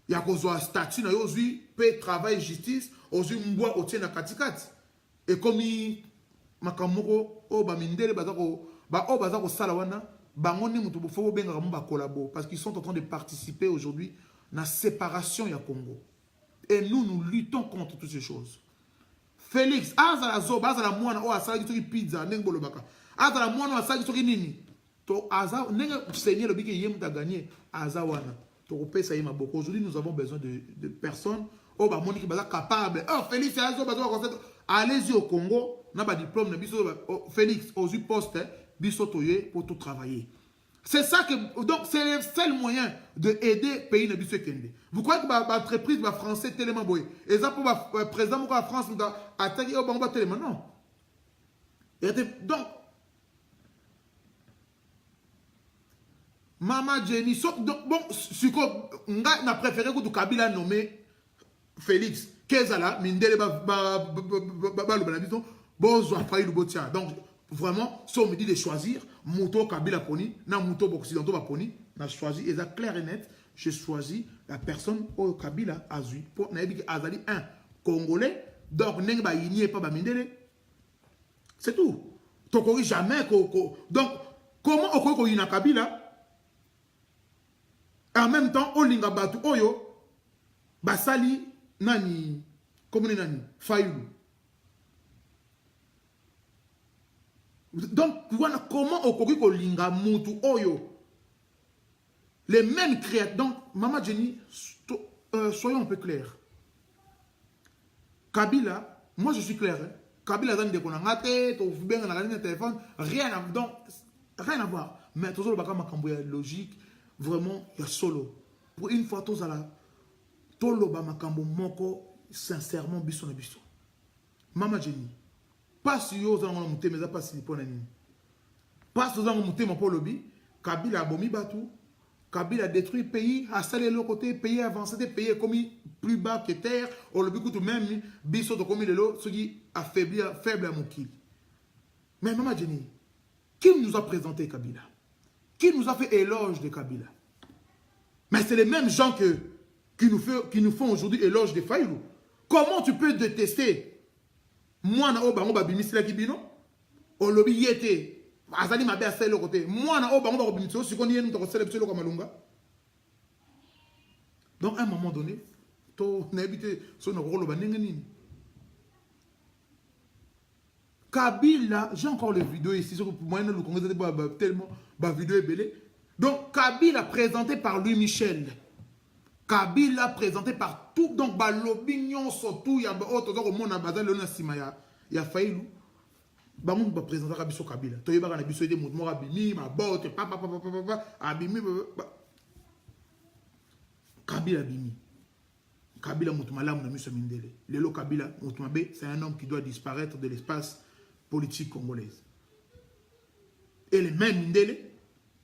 Il y a un statut, il y a un travail, justice, il y a un na katikati. Et comme il makamoko o ba mindele bazako ba o bazako sala wana bangoni mutu fo benga ba collabo parce qu'ils sont en train de participer aujourd'hui à la séparation ya Congo. Et nous luttons contre toutes ces choses. Félix azala zoba azala mwana o asala ki pizza ndenge bolobaka. Azala mwana asala ki nini? To aza ndenge Seigneur le biki yem ta gagner aza wana. Aujourd'hui, nous avons besoin de personnes qui sont capables. Oh, Félix, allez-y au Congo, n'a pas de diplôme, Félix, aux postes, pour tout travailler. C'est ça que. Donc, c'est le seul moyen d'aider le pays de Bissau-Kende. Vous croyez que l'entreprise française tellement boy et ça pour le président de la France attaquer au Bangba tellement non. Donc, Maman Jenny, donc bon, on a préféré que Kabila nommé Félix. kezala mindele ba biso bozwa fayi lubotia. Donc vraiment si on me dit de choisir Mouto Kabila poni na Mouto occidentaux ba poni na choisi et ça clair et net, je choisis la personne au Kabila azui pour na yebi azali un Congolais, donc neng ba yini pas ba mindele. C'est tout. Tokori jamais donc comment okoko yina Kabila en même temps olinga batu oyo basali nani comme nani Fayulu. Donc voilà comment okoko kolinga mutu oyo les mêmes créatures. Donc Mama Jenny, soyons un peu clairs. Kabila, moi je suis clair, hein? Kabila dans des konangate, to bien na ligne téléphone, rien à donc rien à voir. Mais toujours le baka makambo ya logique, vraiment il y a solo. Pour une fois tous à la tolo ba makambo moko sincèrement biso na biso. Mama Jenny, pas si yo za ngona muté mais pas si pona nini. Pas si za ngona muté ma po lobi, Kabila abomi batu. Kabila a détruit le pays, a salé l'autre côté, pays avancé, pays commis plus bas que terre, on le dit tout même, biso de commis de l'eau, ce qui affaiblit, faible à mon kill. Mais Maman Jenny, qui nous a présenté Kabila? Qui nous a fait éloge de Kabila? Mais c'est les mêmes gens qui nous font aujourd'hui éloge de Fayulu. Comment tu peux détester moi, na oba oba bimisila kibino, on le yete. Azali mabe asele le côté. Moi na oba oba bimisila, si qu'on y est nous te recèle le comme malunga. Donc à un moment donné, to n'habite son rôle ba ningeni. Kabila, j'ai encore les vidéos ici sur moi le Congrès tellement ba vidéo est belé. Donc Kabila présenté par Louis Michel. Kabila présenté par tout donc ba l'opinion surtout il y a autre donc au monde bazal le na sima ya Fayulu. Ba moun ba présenter Kabiso Kabila. To yeba na biso de mouvement abimi ma botte papa abimi Kabila abimi. Kabila mutumala na miso mindele. Lelo Kabila mutumabe c'est un homme qui doit disparaître de l'espace politique congolaise. Et les mêmes mindele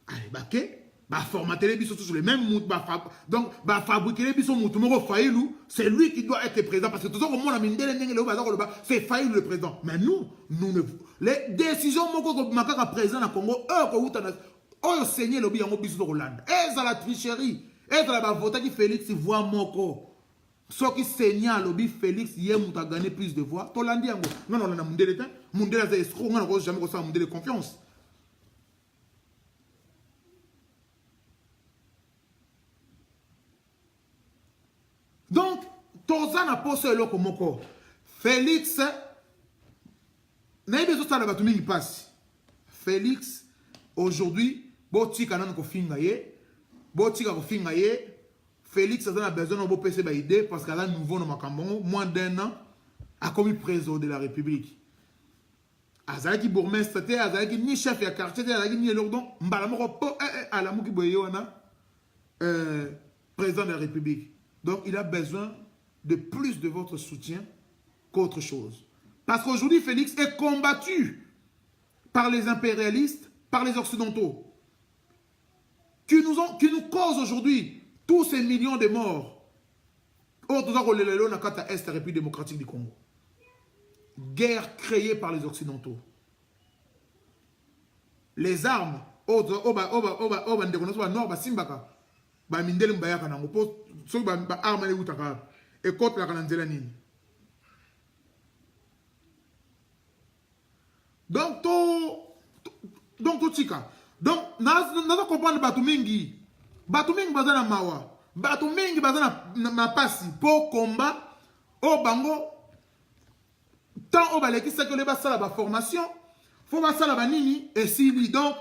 allez baké bah formater les bisous sur les mêmes donc bah fabriquer les bisous mutumoro Fayulu, c'est lui qui doit être présent parce que toujours au monde la mindele c'est Fayulu le président. Mais nous ne les décisions moko makaka président na Congo ko utana o signé lobby yango bisous de Hollande. Et ça la tricherie, et ça la voter qui Félix voix moko. Ce qui signale lobby Félix hier muta gagner plus de voix. Hollande yango. Non na mindele ta, mindele za escroc on jamais ça mindele confiance. Donc, Toza n'a pas ce loco moko. Félix, n'a pas besoin de batumi passe. Félix, aujourd'hui, botika nan ko fingaye, botika ko fingaye. Félix a besoin de PC ba idée parce qu'à la nouveau no makambo, moins d'un an, a commis président de la République. Azalaki bourgmestre, azalaki ni chef ya quartier, azalaki ni lordon, mbala moko po à la muki boyona président de la République. Donc, il a besoin de plus de votre soutien qu'autre chose. Parce qu'aujourd'hui, Félix est combattu par les impérialistes, par les occidentaux, qui nous causent aujourd'hui tous ces millions de morts. Autre chose, la carte Est, la République démocratique du Congo. Guerre créée par les occidentaux. Les armes, ba mindele mbaya kana ngopo so ba arma le utaka e kote la kana nzela nini. Donc to tika donc na comprendre batu mingi bazana mawa batu mingi bazana na pasi po combat o bango tant o baleki ça que le basala ba formation faut basala ba nini et si donc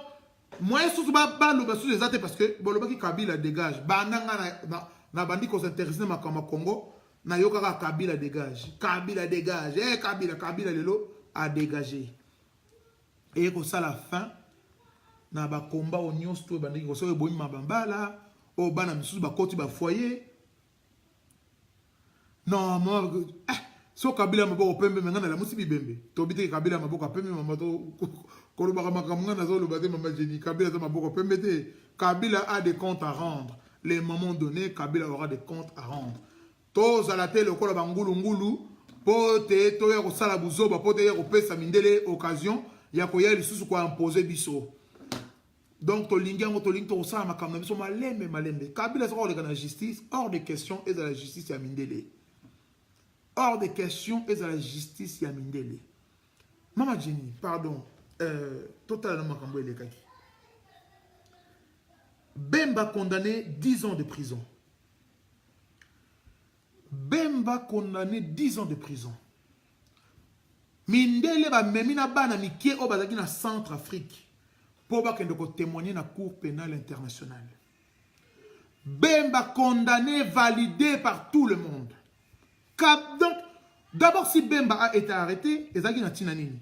moi, je suis pas parce que Bolobaki Kabila dégage. Na bandi ko s'intéresse na Congo, na yokaka Kabila dégage. Kabila dégage. Kabila lelo a dégagé. Et ko ça la fin na ba combat au nyos to bandi ko so boyi mabambala, o bana misusu ba koti ba foyer. Non, moi so Kabila maboko pembe ngana la musibi bembe. To bité Kabila maboko pembe mamato Kabila a des comptes à rendre. Les moments donnés, Kabila aura des comptes à rendre. tozala te lokola bangulungulu po te toya kosala buzoba po te ya kopesa mindele occasion ya koya lisusu ko imposer biso. Donc tolingi yango tolingi tokosala makambo na biso malembe malembe. Kabila soko oleka na justice hors de question et la justice ya mindele. Hors de question et la justice ya mindele. Mama Jenny, pardon, totalement makambo elekaki. Bemba condamné 10 ans de prison. Bemba condamné 10 ans de prison. Mindele ba memina bana mikie o bazaki na Centrafrique pour ba kende ko témoigner na Cour pénale internationale. Bemba condamné, validé par tout le monde. Donc, d'abord si Bemba a été arrêté, ezaki na tina nini?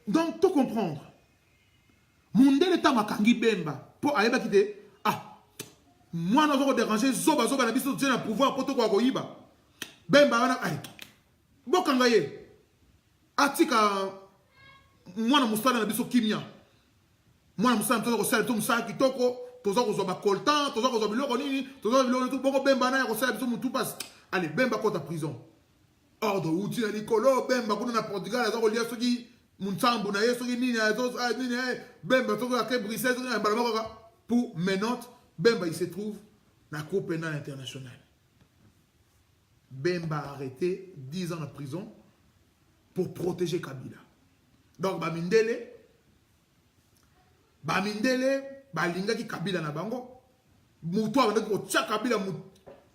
Donc, tout comprendre. Mundele ta makangi Bemba pour ayeba kite moi nous avons dérangé zoba na biso Dieu na pouvoir pour to kwa koyiba. Bemba wana ay. Bokanga ye. Atika moi na musala na biso kimia. Moi na musala to ko sala to musala kitoko, toza ko zoba coltan, toza ko zoba biloko nini, toza biloko tout boko Bemba na ya ko sala biso mutu passe. Allez, Bemba kota prison. Ordre outil na likolo, Bemba kuna na Portugal aza ko lia soki Munsambu na yeso nini nini Bemba toko ke Bruxelles na balama pour menottes Bemba il se trouve dans la Cour pénale internationale. Bemba arrêté 10 ans en prison pour protéger Kabila. Donc Bamindele balinga ki Kabila na bango muto abanda ko tia Kabila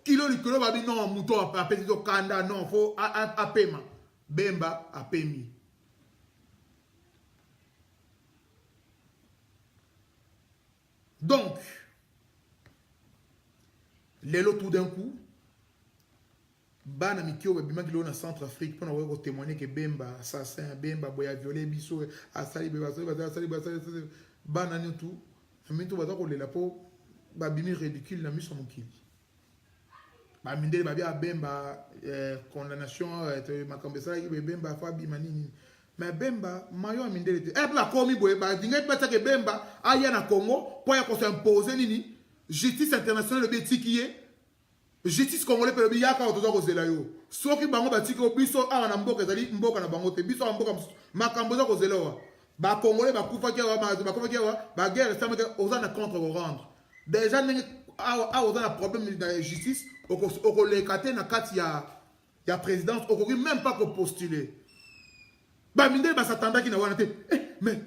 kilo likolo babi non muto apeti to kanda non faut apema. Bemba apemi. Donc, l'élo tout d'un coup, Bana Mikio Babima qui est en Centrafrique pour témoigner que Bemba, assassin, Bemba, boya violé, biso, asali, Bana tout, mais tout va dans la peau, Babimi ridicule, la mise sur mon kili. Baminde Babia Bemba, condamnation, Makambesa, Bemba, Fabi Manini. Mais Bemba, Mayo Amindele était. Eh, la commis, bah, dingue, pas que Bemba, aïe na Congo, pour qu'on s'impose, nini, justice internationale, le béti qui est, justice congolais, le biyaka, au tozo, zelayo. Soit qui bango, bah, tiko, biso, ah, na mboka, zali, mboka, na bangote, biso, en mboka, makamboza, ko zelawa. Bah, congolais, bah, koufa, kia, bah, koufa, kia, bah, guerre, ça, aux ans, contre, rendre. Déjà, ah, aux ans, problème de la justice, au les kate, na kat, ya présidence, au même pas qu'on postuler. Bah minde ba s'attendait qu'il n'a pas été mais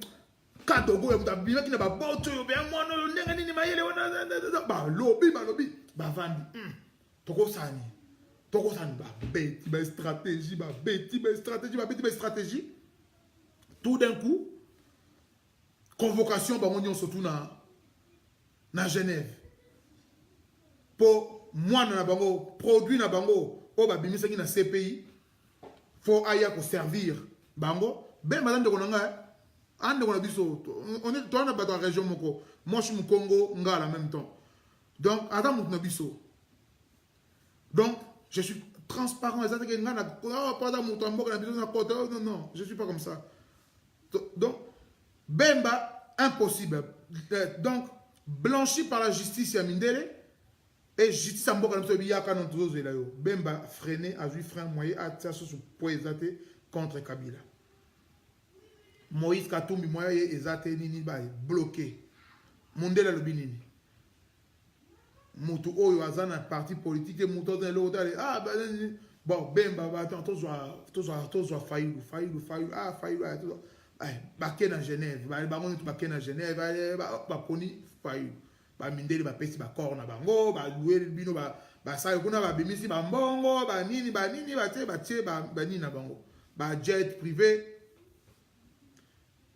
kadogo ya mutabima qui n'a pas boto yo bien moi no nenga nini mayele wana ba lobby ba vandi toko sani ba beti ba stratégie tout d'un coup convocation ba monyon surtout na Genève pour moi na bango produit na bango o ba bimisa ki na CPI faut aya ko servir Bango, ben madame de Konanga, ande on a biso, on est toi dans la région moko, moi je suis Congo, nga en même temps. Donc Adam on a biso. Donc je suis transparent, exact que nga na pas dans mon tambo na biso na côté, non, je suis pas comme ça. Donc Bemba impossible. Donc blanchi par la justice ya Mindele et justice en boka na biso biyaka non tozo zela yo. Bemba freiné a vu frein moyen à ça sur poézaté contre Kabila. Moïse Katumbi moya ezate nini ba bloqué. Mondela lobi nini. Mutu oyo azana parti politique mutu dans l'autre bon Bemba va to faillu ba kena Genève ba ngoni to ba kena Genève ba poni faillu ba mindeli ba pesi ba corps na bango ba louer bino ba sa kuna ba bimisi ba mbongo ba nini ba tie ba nini na bango. Ba jet privé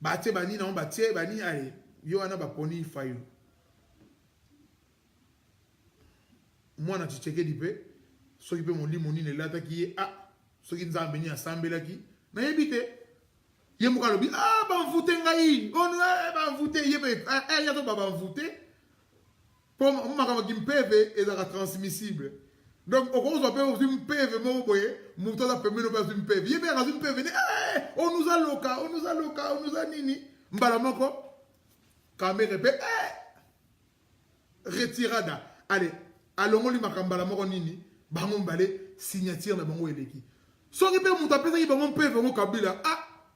ba tie ba nini ba tie ba nini allez yo ana ba poni fayu moi na ticheke dipe so ki pe mon li monine lata ki so ki nzambe ni assemblée ki na yebite ye mo kalobi ba mvoute ngai on ba mvoute ye pe ya to ba mvoute pour ma kama ki mpeve ezaka transmissible. Donc, au cause de une PV, on nous a loca, on nous a nini. Mbalamoko. caméra pe retirada allez alongoli makambala moko nini bango mbale signature na bango eleki soki pe muta pesa ki bango pe bango Kabila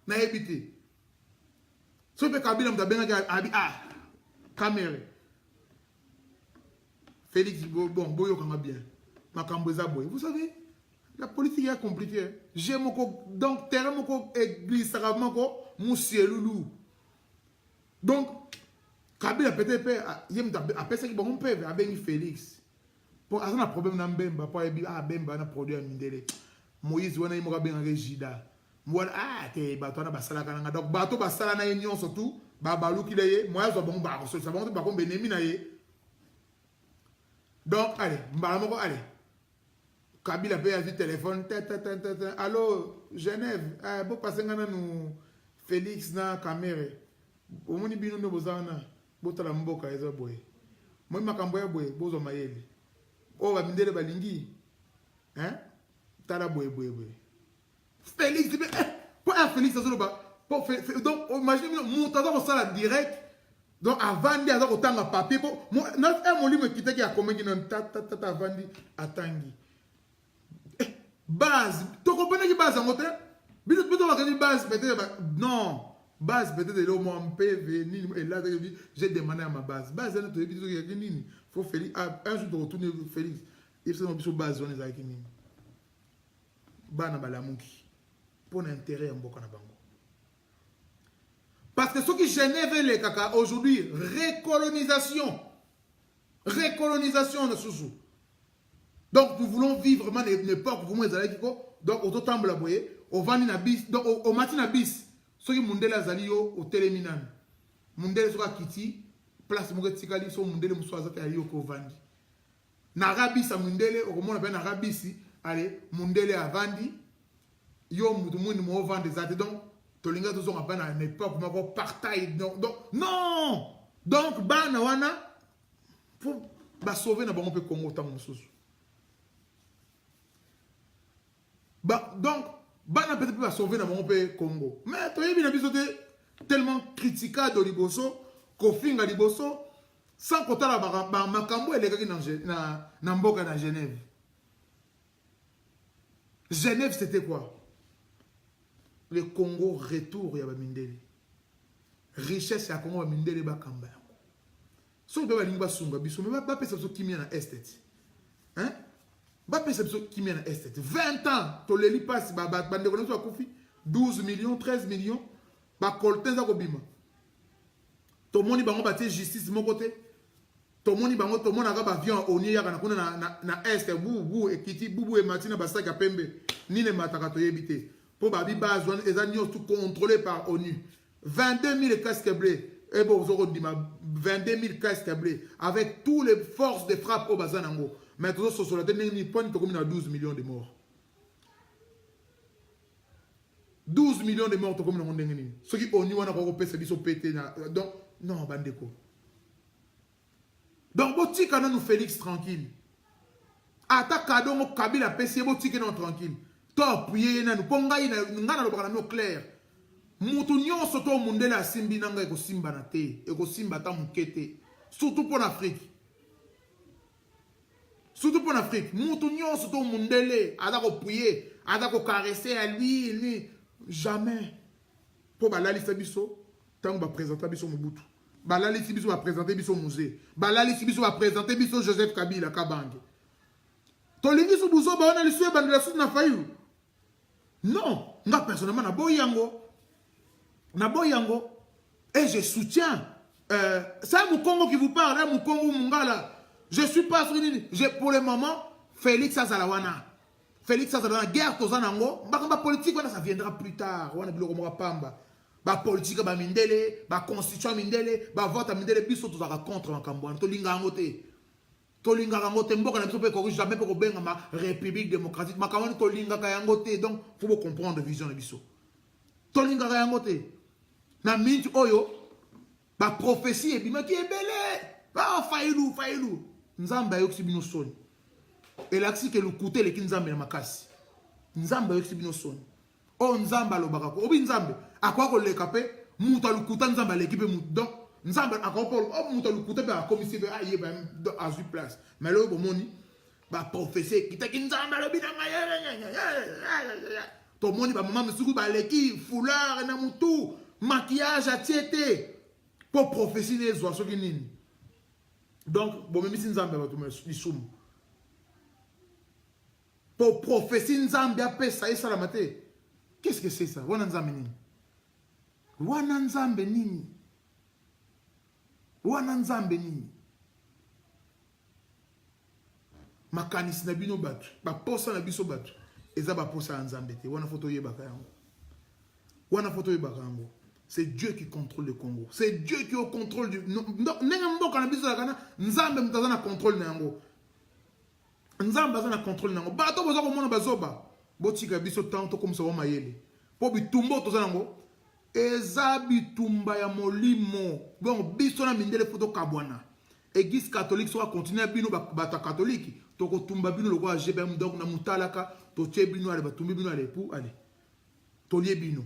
na ebité soki pe Kabila muta benga abi caméra Félix bon boyo kanga bien makambo eza boy vous savez la politique est compliquée j'ai moko donc terrain moko église moko musielulu donc Kabila peut-être yem a pesa ki bango pe abengi Félix pour un problème na Mbemba pour Bemba na produit Mindele Moïse wana yimo ka benga Jida moi te bato na basala kana donc bato basala na union surtout ba baluki leye moi zo bon ba so ça bon ba ko benemi na ye donc allez mbala moko allez Kabila paye du téléphone allô Genève bo passer ngana nous Félix na caméra omoni bino no bozana botala mboka eza boye moi makambo ya boye bozo mayele o ba Mindele balingi tala boye Félix pour un Félix ça donc imaginez montada au sala direct donc avant de avoir autant de papier pour un molimo qui était qui a commis non tata vandi atangi base tu comprends que base en côté bino peut avoir une base peut-être non base peut-être le moins PV ni et là j'ai demandé à ma base elle te dit que nini faut Félix un jour de retourner Félix il se sur base on est avec nini bana balamuki pour l'intérêt en boka na bango parce que ce qui Genève les caca aujourd'hui récolonisation de Sousou. Donc nous voulons vivre vraiment une époque vous les allez donc au temple la boye au vani na bis donc au matin na bis ce qui Mundele azali yo au téléminan Mundele soka kiti place mo tikali so Mundele muswaza ka yo ko vandi na rabisa Mundele au komona na rabisi allez Mundele avandi yo mutu mwini mo vandi zate donc tolinga tous on a pas une époque ma partage donc non donc bana wana pour ba sauver na bango pe Congo tant mususu bah donc bana peut-être pas sauver na bango pe Congo mais to yebi na biso tellement critiqué de liboso kofinga liboso sans compter la makambo elekaki na mboka na Genève. Genève c'était quoi? Le Congo retour ya ba Mindele. Richesse ya Congo ba Mindele ba kamba. So be ba lingba sunga biso mais ba pesa so kimia na estate. Hein? Ba pesa so kimia na estate. 20 ans to leli passe ba bande ko so akufi 12 millions 13 millions ba kolten za ko bima. To moni bango ba tie justice mon côté. To moni bango to mona ka ba avion oni ya kana kuna na est bu ekiti bubu e matina ba saka pembe ni le mataka to yebite. Pour Babi Baz, les agneaux tout contrôlés par ONU. 22 000 casques blés. Et bon, vous aurez dit, 22 000 casques blés. Avec toutes les forces de frappe au Bazanango. Maintenant, sur la dernière point, il y a 12 millions de morts. 12 millions de morts, comme on dit. Ceux qui ont eu un européen, c'est qu'ils pété. Donc, non, bandeko. Donc, botique, nous Félix tranquille. Attaque à donc Kabila PC, botique, non tranquille. Top, oui, nous ponga ngana lobaka no clair. Mutu nyonso to Mundele asimbi nanga eko simba na te, eko simba ta mukete. Surtout pour l'Afrique. Surtout pour l'Afrique. Mutu nyonso to Mundele adako prier, adako caresser à lui, jamais. Pour balali sabiso, tant ba présenter biso Mobutu. Balali sibiso va présenter biso musée. Balali sibiso va présenter biso Joseph Kabila Kabange. Tolingi su buzo ba ona lisue bandela su na fayu. Non, moi personnellement, na boyango, et je soutiens. C'est un Congo qui vous parle, un Congo Mungala. Je suis pas sur pour le moment, Félix Azalawana. Félix Azalawana, guerre Tozanango, ma politique, ça viendra plus tard. On a bloqué Pamba. Ba politique, ba Mindele, ba constitution Mindele, ba vote Mindele, biso tozaka contre Makambo. Tolinga ngote. Tolinga rangote mboka na biso pe ko jamais pe ko benga ma république démocratique makamani tolinga ka yangote donc faut comprendre vision na biso tolinga ka yangote na minti oyo ba prophétie ebima ki ebele ba failu nzamba yoksi bino soni elaksi ke lukuté le kinzambe na makasi nzamba yoksi bino soni o nzamba lo bakako obi nzambe akwa ko leka pe muta lukuta nzamba l'équipe donc nzambe akopolo muta lukuta ba komisi ba aye ba à 8 place mais là bon moni ba prophétie kitaki nzambe lobi na to moni ba maman misuku ba leki foulard na mutu maquillage à tiete pour prophétie les oiseaux qui nini donc bon même si nzambe ba to lisum pour prophétie nzambe apé ça et ça la maté qu'est-ce que c'est ça wana nzambe nini wana nzambe nini wana nzambe nini makanisi na bino batu baposa na biso batu eza baposa ya nzambe te wana foto yebaka yango wana foto yebaka yango c'est Dieu qui contrôle le Congo c'est Dieu qui est au contrôle du nenga mboka na biso kana nzambe mutaza na contrôle na yango nzambe aza na contrôle na yango bato boza komona bazoba botika biso tanto comme ça mayele po bitumbo toza nango eza bitumba ya molimo bon biso na mindele foto kabwana église catholique soit continuer bino bata catholique to ko tumba bino loko a GBM donc na mutalaka to tie bino ale batumbi bino ale pour aller to lie bino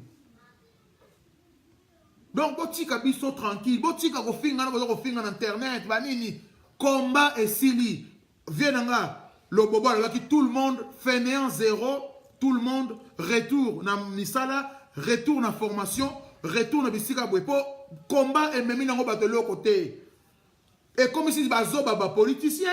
donc botika biso tranquille botika ko finga na ko finga na internet banini combat et sili vienanga le bobo là qui tout le monde fainéant zéro tout le monde retour na misala retour na formation retour na bisika bwepo combat et même nango bato le côté et comme si bazoba ba politicien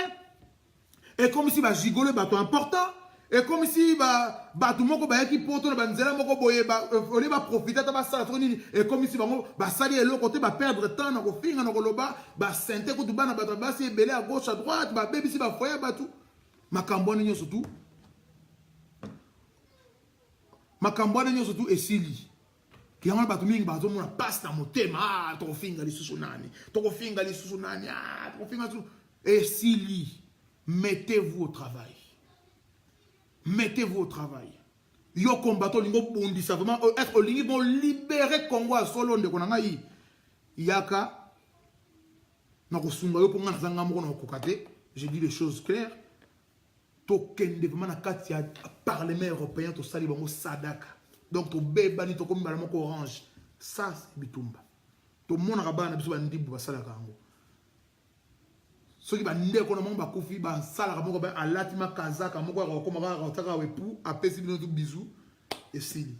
et comme si ba gigole bato important et comme si bato moko ba yaki poto na banzela moko boye ba oli ba profiter ta ba sala nini et comme si bango ba sali le côté ba perdre temps na ko finga na ko loba ba sente ko tubana bato ba si belé à gauche à droite ba bebi si ba foya bato makamboni nyo surtout makamboni nyo surtout esili qui a bato mingi bato mona passe na motema to finga lisusu nani to finga lisusu nani to finga lisusu esili mettez-vous au travail. Mettez-vous au travail. Yo combattant lingo bondi ça vraiment être lingi bon libérer Congo à solo de konanga yi. Yaka na ko sunga yo ponga zanga moko na kokate, j'ai dit les choses claires. To kende vraiment na kati ya parlement européen to sali bango sadaka. Donc to bebani to komba moko orange. Ça c'est bitumba. To mona rabana biso bandibu basalaka yango. Ceux qui bandé qu'on a mon bakufi ba sala moko ba alatima kazaka moko ko koma ka taka wepu apesi bino tout bisou et sili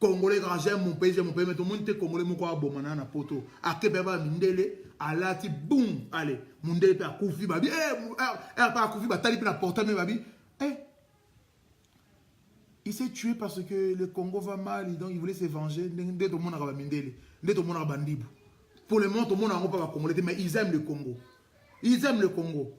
congolais grand j'aime mon pays mais tout le monde te congolais moko abomana na poto akebe ba mindele alati boum allez mundele pe akufi ba bi pas akufi ba tali pe na portable mais ba bi il s'est tué parce que le Congo va mal donc il voulait se venger ndé to mona ka ba mindele ndé to mona ka bandibu pour le moment to mona ngo pas congolais mais ils aiment le Congo. Ils aiment le Congo.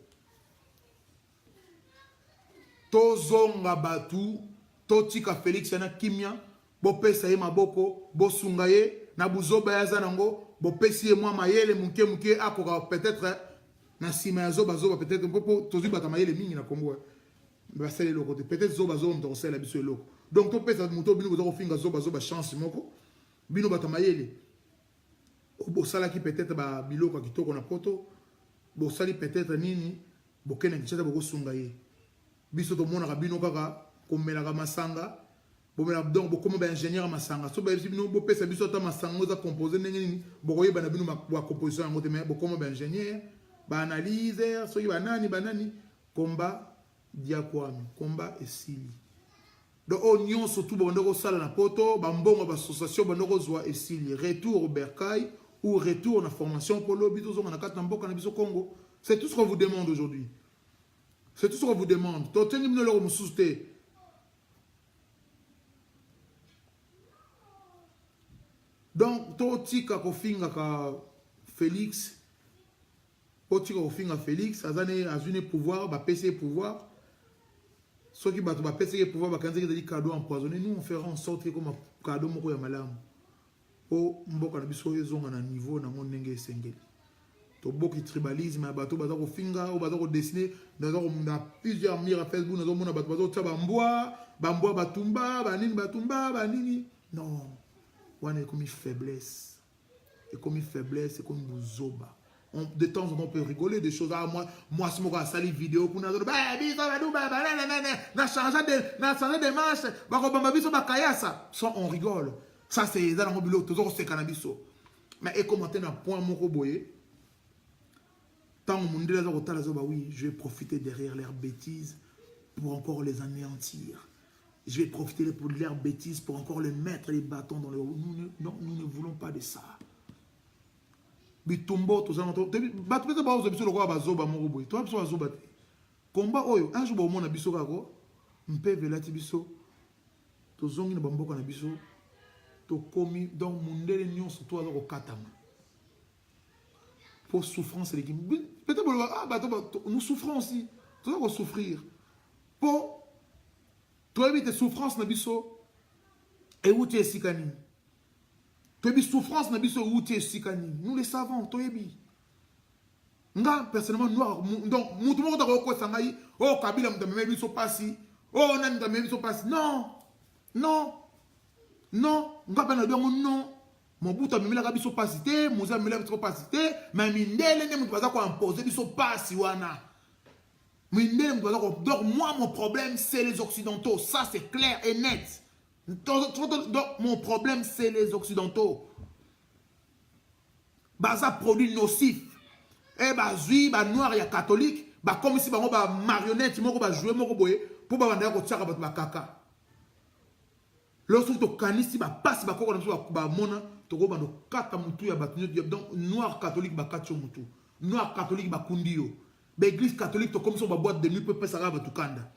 Tozonga batu, totika Félix na kimia, bo pesa ye maboko, bo sungaye, na buzoba ya zanango, bo pesi ye mwa mayele muke akoka peut-être na sima ya zoba peut-être po tozi bata mayele mingi na Congo. Ba sele loko peut-être zoba ndo sele biso loko. Donc to pesa muto bino ko finga zoba chance moko. Bino bata mayele. Bo sala ki peut-être ba biloko kitoko na poto. Bo sali peut-être nini bokena kichata boko sungaye biso to mona kabino kaka komela ka masanga bomela donc bokoma ba ingénieur masanga so ba bino bo pesa biso ta masanga za composer nini boko yeba na bino ba composition ngote mais bokoma ba ingénieur ba analyse so yiba nani combat diakwami combat esili do onyon surtout bondoko sala na poto ba mbongo ba association bondoko zwa esili retour au bercail ou retour à la formation pour l'objet de Congo. C'est tout ce qu'on vous demande aujourd'hui. C'est tout ce qu'on vous demande. Donc, Totika Kofinga Félix, Totika Kofinga Félix, Azune pouvoir, PC pouvoir. Ceux qui battent PC pouvoir, des cadeaux empoisonnés. Nous, on fera en sorte que comme un cadeau, on va malade. O mboka na biso ezonga na niveau na ndenge esengeli to boki tribalisme bato baza ko finga o baza ko dessiner na plusieurs murs Facebook na mona bato bazo tsa bambwa batumba banini non wana est comme faiblesse et comme faiblesse et comme buzoba de temps en temps on peut rigoler des choses moi si moi sali vidéo kuna zo na changer de marche ba ko bamba biso ba kayasa on rigole. Ça, c'est dans le mobile, toujours c'est cannabiso. Mais et comment t'es un point moko boye. Tant mon Dieu oui, je vais profiter derrière leurs bêtises pour encore les anéantir. Je vais profiter de leurs bêtises pour encore les mettre les bâtons dans le haut. Nous ne voulons pas de ça. Bitumbo, tout ça, combat oyo, un jour, on a biso kako, mpe velati biso, to zongi na bamboka na biso, to komi, donc mundele nyon surtout à katama. Pour souffrance, peut-être nous souffrons aussi, tout ça, souffrir. Pour toi éviter souffrance na biso, et où tu es sikani. Tu as souffrance na biso, où tu es sikani. Nous les savons, toi ébi. Nga personnellement noir donc mutu moko ta ko sangai oh kabila mtameme biso pasi oh nani mtameme biso pasi non nga pena dongo non mobuta mimela ka biso pasi te muza mimela biso pasi te mais mindele ne mutu baza ko imposer biso pasi wana mindele mutu baza ko donc moi mon problème c'est les occidentaux, ça c'est clair et net. Donc mon problème c'est les occidentaux, baza produit nocif. Eh bah zui bah noir ya catholique bah comme si bah on bah marionnette moko bah jouer moko boye pour bah vendre ko tiaka bah kaka lorsque to kanisi bah passe bah koko na bah mona to go bah no kata mutu ya batu donc noir catholique bah katcho mutu noir catholique bah kundio bah église catholique to comme si bah boîte de nuit peut passer bah tukanda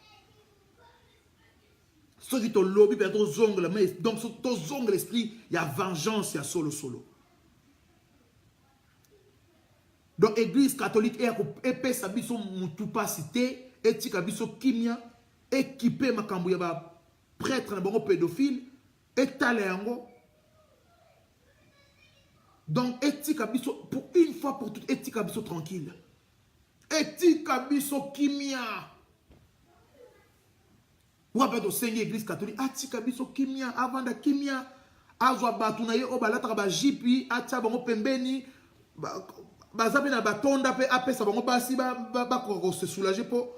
ceux qui to lobby bah to zongle mais donc to zongle l'esprit il y a vengeance il y a solo. Donc l'église catholique est sa biso mutu pas cité et tika biso kimia équipé makambo ya ba prêtre na bango pédophile et talengo. Donc etika biso pour une fois pour toutes etika biso tranquille. Etika biso kimia. Ou après de cinq église catholique atika biso kimia avant de kimia azwa batu na ye obalata ba jipi atia bango pembeni bazape na batonda pe apesa bango basi ba ko se soulager pour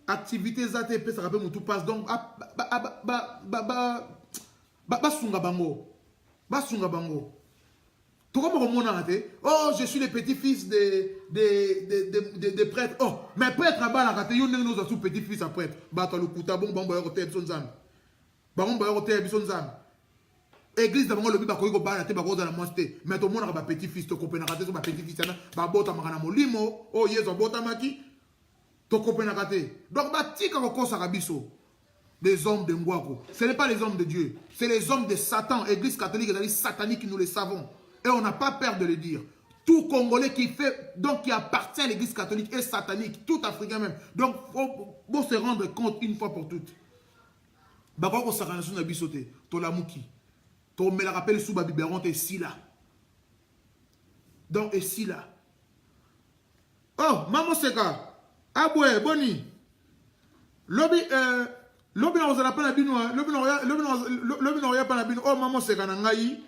activité zate pe ça rappelle mutu passe donc sunga bango to comme mona te oh je suis le petit-fils des prêtres oh mais prêtre ba la kate yo ndenge nous a petit-fils à prêtre ba to lukuta bon ba yo te biso nzambe ba yo te biso nzambe église d'abord le biba ko ba na te ba ko za na monster mais to mona ba petit fils to kopena kate so ba petit fils na ba bota makana molimo oh yezo bota maki to kopena kate donc ba tika ko kosa kabiso des hommes de ngwako ce n'est pas les hommes de Dieu c'est les hommes de Satan église catholique et satanique nous le savons et on n'a pas peur de le dire tout Congolais qui fait donc qui appartient à l'église catholique est satanique tout Africain même donc faut se rendre compte une fois pour toutes ba ko sakana suna bisote to lamuki. On me la rappelle sous Babybéron et si là. Donc, et si là. Oh, maman seka. Ah ouais, boni. Lobby, on se rappelle à Bino. Lobby, on pas la Bino. Oh, maman seka na ngai.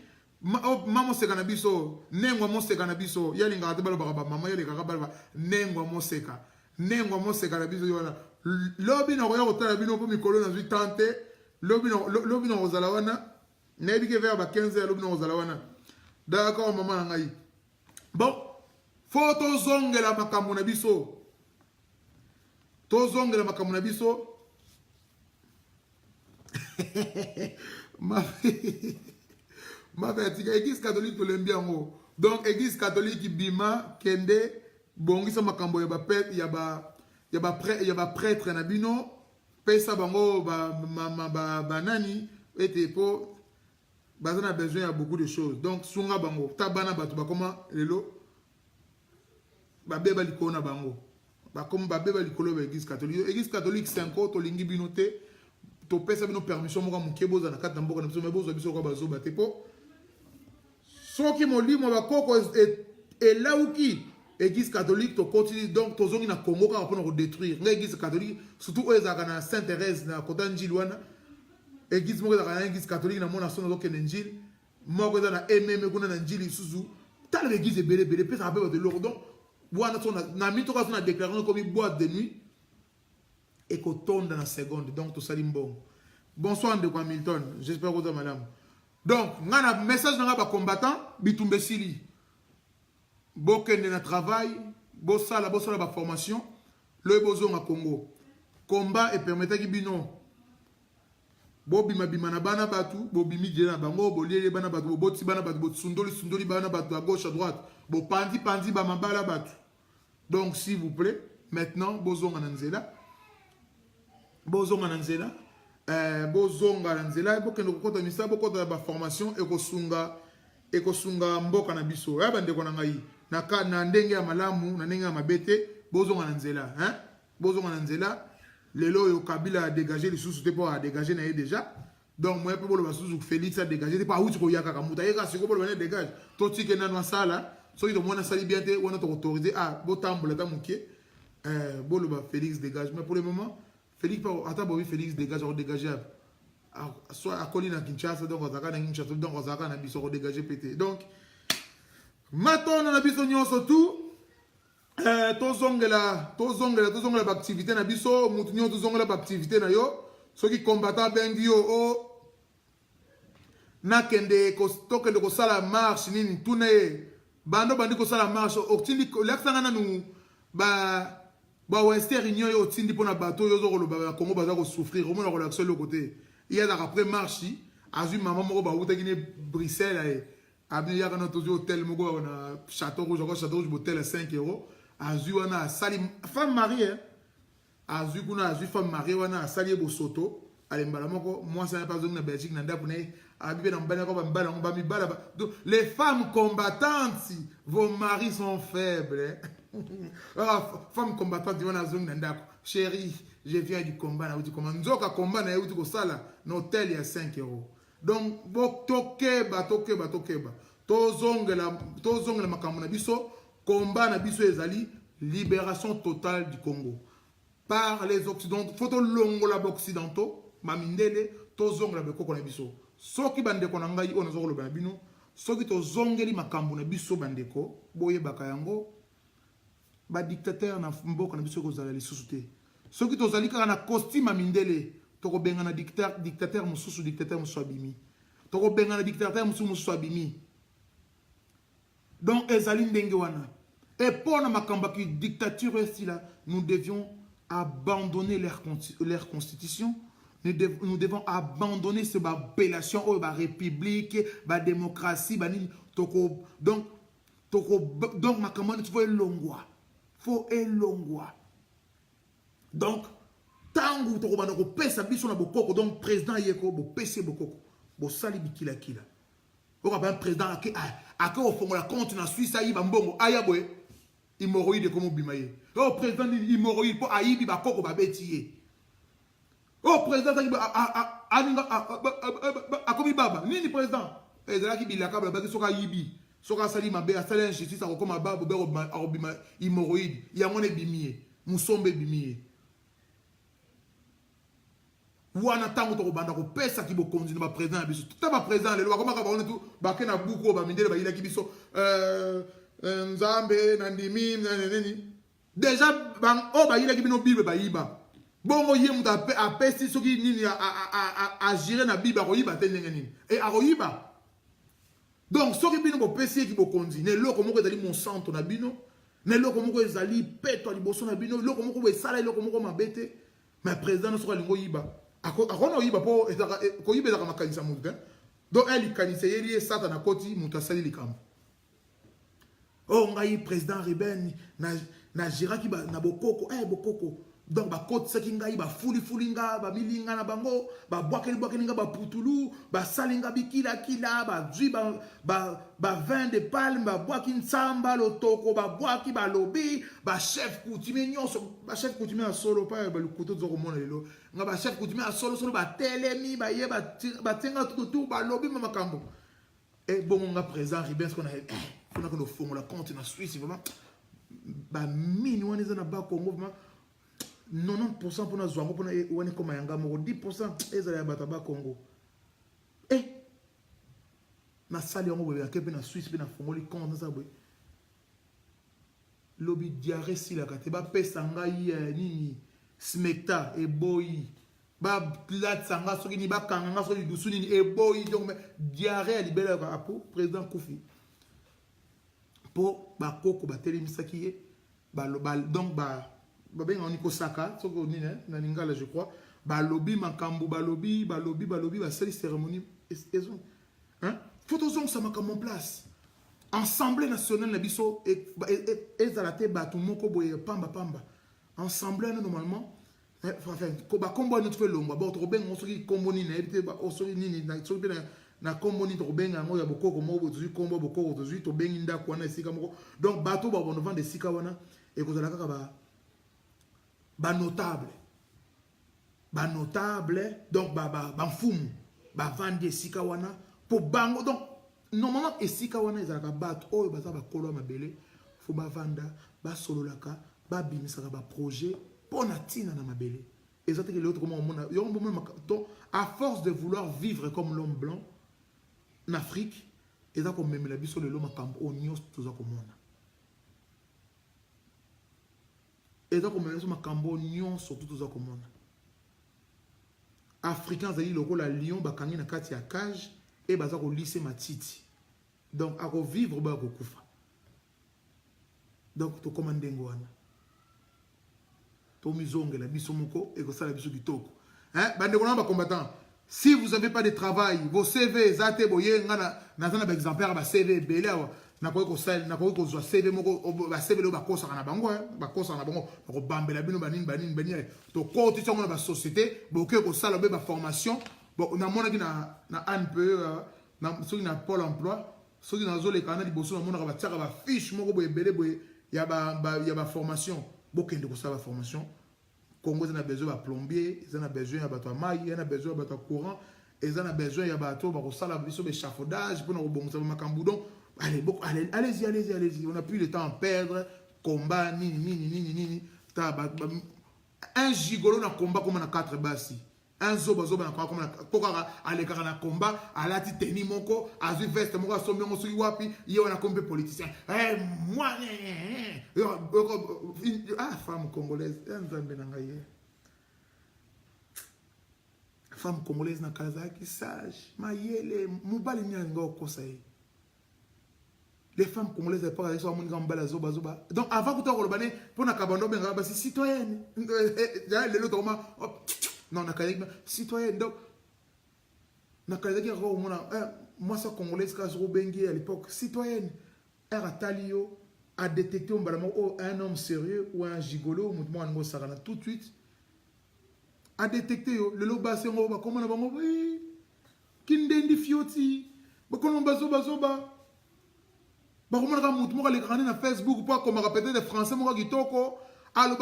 Oh, maman seka na biso. Nengwa mon seka na biso. Yali nga ratebalo baraba. Maman yali nga ratebalo. Nengwa mon seka. Nengwa mon seka na biso. Lobby, on regarde au Bino pour mikolo na zui tante. Lobby, on se la wana. N'est-ce que vers 15 heures, nous allons d'accord, maman. Bon, faut tozonge la makamuna biso. Tozonge la makamuna biso. Ma fille, église catholique, tu l'aimes bien. Donc, église catholique, bima, kende, bongisa makambo, y a ba prêtre na bino, pesa bango, ba nani, et pour. On a besoin de beaucoup de choses. Donc, sunga bango, tabana batu bakoma lelo, babeba likona bango, bakoma babeba likolo ba église catholique. Église catholique 5 ans, to lingi binote, to pesa bino permission moka mukebo za na kata mboka na biso mebo zo biso ko bazo batepo. Soki molimo bakoko et là où qui église catholique to continue donc to zongi na Congo ka pour détruire. L'église catholique surtout aux na Sainte Thérèse na Kotanji Luana. Église moko za église catholique na mona sono zo kenenjil moko za na MM kuna na njili suzu tal l'église belé pe ça rappelle de l'or donc wana so na mito ka so na déclarer comme boîte de nuit et ko tonde dans la seconde donc to salim bon bonsoir de Hamilton j'espère que vous allez madame donc ngana message na ba combattant bitumbe sili bokende na travail, bosala ba formation, le bozonga Congo. Combat et permettait bino. Bobima bima na bana batu, bobimi djena bango, boliele bana batu, boti bana batu, sundoli bana batu à gauche à droite, bo pandi ba mabala batu. Donc s'il vous plaît, maintenant bozonga nanzela. Bozonga nanzela. Bozonga nanzela, bokende kokota misa, bokota ba formation et kosunga mboka na biso. Ya bande kona ngai. Na ndenge ya malamu, na ndenge ya mabete, bozonga nanzela, hein? Bozonga nanzela. Lelo yo Kabila a dégagé les sous pour a dégagé naé déjà. Donc moi pour le sous Félix a dégagé pas où tu koyaka kamuta yeka siko pour le dégage. Toti ke na no sala, so il mona sali bien te on a autorisé à botambola ta muké. Bon le Félix dégage mais pour le moment Félix pas attends bon Félix dégage on dégager soit à Colina Kinshasa donc on a na Kinshasa donc on a na biso dégager pété. Donc maintenant on a biso nyonso tout tozongela activité na biso mutu nyo tozongela activité na yo soki combattant bengi yo o nakende tokende kosala marche nini tune bando bandi kosala marche otindi l'accent na nu ba western réunion yo otindi pona bateau yo zokolo ba Congo baza ko souffrir au moins la relaxer le côté il y a après marche azui maman moko ba uta kine Bruxelles abni ya kana tozo hôtel moko na Château Rouge hôtel à 5 €. Azu wana sali femme mariée azu kuna azu femme mariée wana sali bosoto alembala moko moi ça n'a pas besoin de Belgique nanda pour abibe na mbana ko mbala ngba mi bala donc les femmes combattantes vos maris sont faibles femmes combattantes wana zong nanda chérie je viens du combat na uti comment nzoka combat na uti ko sala na hôtel ya 5 €. Donc tokeba tozongela makambo na biso. Combat na biso ezali libération totale du Congo par les occidentaux. Photo longo la occidentaux mamindele tozongela bekoko na biso. Soki bandeko na ngai ona zokolo bana bino, soki tozongeli makambo na biso bandeko, boye bakayango ba dictateur na mboka na biso kozala lisusu te. Soki tozali kaka na costume mamindele, toko benga na dictateur mususu abimi. Toko benga na dictateur mususu abimi. Donc, ezali ndenge wana. Et pour la makambaki dictature ici là, nous devions abandonner leur constitution. Nous devons abandonner cette appellation oh, république, démocratie, donc makamani tu faut elongwa. Faut elongwa. Donc tangu toko bana ko pesa biso na bokoko donc président yeko bo pesa bokoko. Bo sali bikila kila. On a un président qui au fond la compte na Suisse aïba mbongo ayabwe hémorroïde comme bimaye. Oh président hémorroïde pour aïbi ba koko ba betiye. Oh président akobi baba nini président ezala ki bilaka ba ki soka yibi soka sali mabe asali injustice akoma baba be arobima hémorroïde yango ne bimiye musombe bimiye. Wana tango to banda ko pesa ki bo konzi na président na biso tout ba président le bakoma ka ba on tout ba ke na buku ba mindele ba ila ki biso nzambe na ndimi nani déjà ba o ba ila ki bino bible ba yiba bongo ye muta a pesi soki nini a gérer na bible ko yiba te nini et a yiba donc soki bino bo pesi ki bo konzi ne loko moko ezali mon centre na bino ne loko moko ezali peto liboso na bino loko moko bo esala loko moko mabete mais président no soka lingo yiba akono yiba po ko yiba za makanisa mutu donc elle kanisa yeli satana koti mutu asali likambo oh ngai président Ruben na jiraki ba na bokoko bokoko donc ba koti saki ngai ba fuli nga ba milinga na bango ba bwakeli nga ba putulu ba salinga bikila ba zui ba vin de palme ba bwaki nsamba lotoko ba bwaki ba lobi ba chef coutumier nyonso ba chef coutumier solo pa ba lukoto zoko mona lelo nga ba chef coutumier solo ba telemi ba ye ba tenga tout ba lobi makambo et bon nga président Ruben ce qu'on a on a que fond la compte na Suisse vraiment ba mini wana za na ba Congo vraiment 90% pour na zwango pour na wana koma yanga moko 10% ezala ya bata ba Congo na sali yango bobe akepe na Suisse pe na fongoli compte na ça boy lobi diarrhée si la kate ba pesa ngai nini smecta e boy ba plat sanga soki ni ba kanga soki dusu nini e boy donc diarrhée libéré ka apo président Koufi pour bakoko batelemisaki ye donc babenga oni kosaka soko nini na lingala je crois balobi makambo balobi basali cérémonie ezong hein faut tozongisa makambo en place Assemblée nationale na biso ezala te bato moko boye pamba Assemblée normalement enfin ba kombo notre fait longwa ba to benga soki kombo nini na ebite ba soki nini na soki na kombo nini to benga ngo ya bokoko moko to kombo bokoko to to bengi ndako wana esika moko donc bato ba bon vendre esika wana et kozala kaka ba notable donc ba mfumu ba vendre esika wana pour bango donc normalement esika wana ezalaka bato oyo baza bakolo mabele faut ba vanda ba sololaka ba bimisaka ba projet pour natina na mabele exactement l'autre comment on à force de vouloir vivre comme l'homme blanc en Afrique et ça comme même la biso le loma kambo onios tout ça comme on et ça comme le makambo onios surtout tout ça comme on africains zali loko la lion bakangi na kati ya cage et baza ko lycée matiti donc à revivre ba ko kufa donc to commander ngwana la bisomoko et ça la biso kitoko hein bande ko na combattant si vous n'avez pas de travail vos CV zate boye ngana na zana ba exemplaire ba CV belé na ko sel na ko zo CV moko ba CV lo ba kosa na bango ba kosa na bango ko bambela bino banini to ko ti na ba société boke ko sala ba formation bon na mona ki na ANPE na soki na Pôle emploi soki na zo le kana liboso na mona ba tsaka ba fiche moko boye belé boye ya ba formation bokende ko sala formation Congo a besoin de plombier, ils ont besoin de bateau maille, ils ont besoin de bateau courant, ils ont besoin de bateau pour sala de échafaudage pour nous rebondir sur Makamboudon. Allez-y, on n'a plus le temps à perdre, combat nini. Un gigolo na combat comme on a 4 bassi. Un zoba na comme on a aller car na combat à la titani moko azu veste moko sombe ngo sui wapi yo na combat politicien moi femme congolaise nzambe na ngai femme congolaise na kazaki sage mayele mubali nyanga okosaye les femmes congolaises pas elles sont mon bala zoba donc avant que tu relobane pour na kabando benga ba citoyenne le l'autre non, citoyen, donc, moi, ça, congolaise, quand je suis à l'époque, citoyenne, Talio a détecté un homme sérieux ou un gigolo, tout de suite, a détecté le loba, c'est un comment on va oui, Kindendi Fioti, comment on va zoba. Comment on va les grandir sur Facebook, pas comme on répète des Français, moi, Gitoko, allez,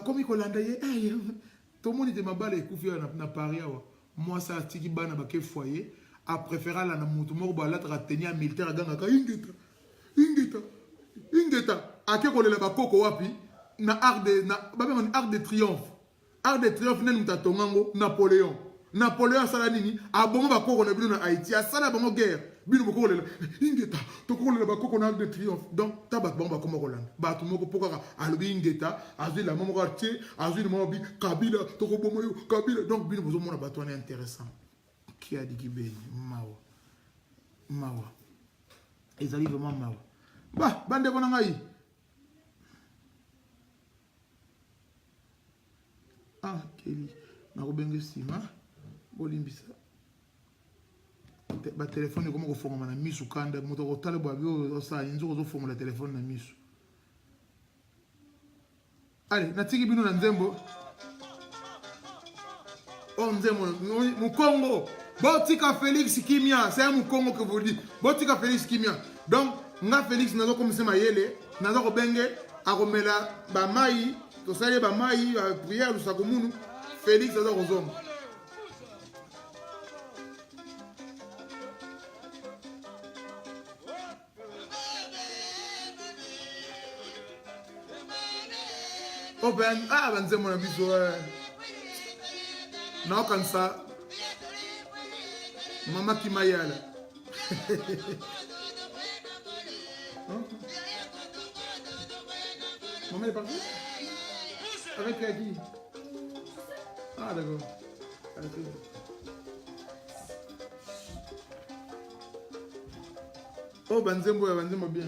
comme il y a tout le monde était mabale et koufi na Paris. Moi, ça a tiki bana baké foyer. A préféré la na moutoumor balatre à tenir militaire à ganga. Ingeta. A ke kole la bakoko wapi. Na arc de triomphe. Arc de triomphe n'a nous tatongango Napoléon salanini. A bongo bakoko na bino na Haïti. A sala bongo guerre. Bino boko le ingeta. To kole la bakoko na arc de triomphe. Donc tabat bongo bakoma Rolanda. Ba tout moko poka alobi ingeta. Azui la momo quartier. Azui le mobi Kabila. To ko bomo Kabila. Donc bino bozo mona bato est intéressant. Qui a dit qui ben mawa. Ils arrivent vraiment mawa. Bah bande bona ngai. Ah Kelly. Na robenge sima. Bolimbisa. Ba téléphone comment ko fonga na misu kanda moto ko tala bo bio sa inzo ko fonga la téléphone na misu. Allez, na tiki bino na nzembo. Oh nzembo Mukongo. Botika Félix Kimia, c'est un Mukongo que vous dites. Botika Félix Kimia. Donc, nga Félix nazo comme c'est mayele, nazo ko benge akomela ba mai, to sale ba mai prière lu sakomunu. Félix nazo ko zomba. Oh ben, ben mon ami, non comme ça, maman qui m'a y allé. Maman est partie? Avec qui? Ah d'accord. Okay. Oh, banzembo bien.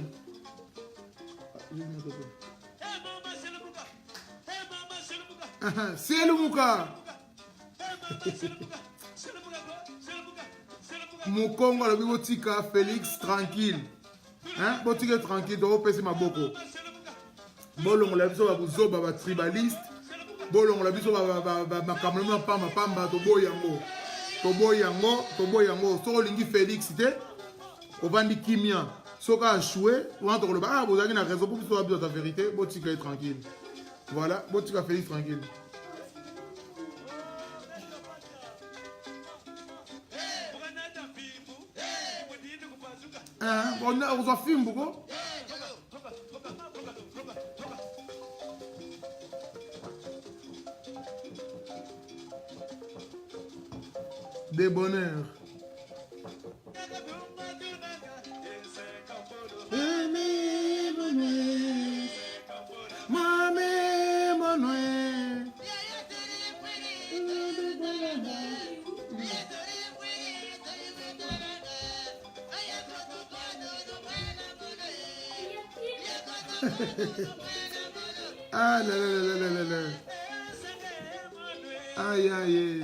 C'est le Mouka. Mukongo alobi botika Félix tranquille. Hein? Botika tranquille, donc pesi maboko. Bolongo la biso babuzoba ba tribaliste. Bolongo la biso ba makamlema pamba to boyango. To boyango. So lingi Félix te. Ovandi kimia. Soka a choué, ou en tout cas, vous avez une raison pour que ce soit la vérité, botika est tranquille. Voilà, botika Félix tranquille. On a film beaucoup. Des bonheurs. Ah là là là là là là. Aïe aïe.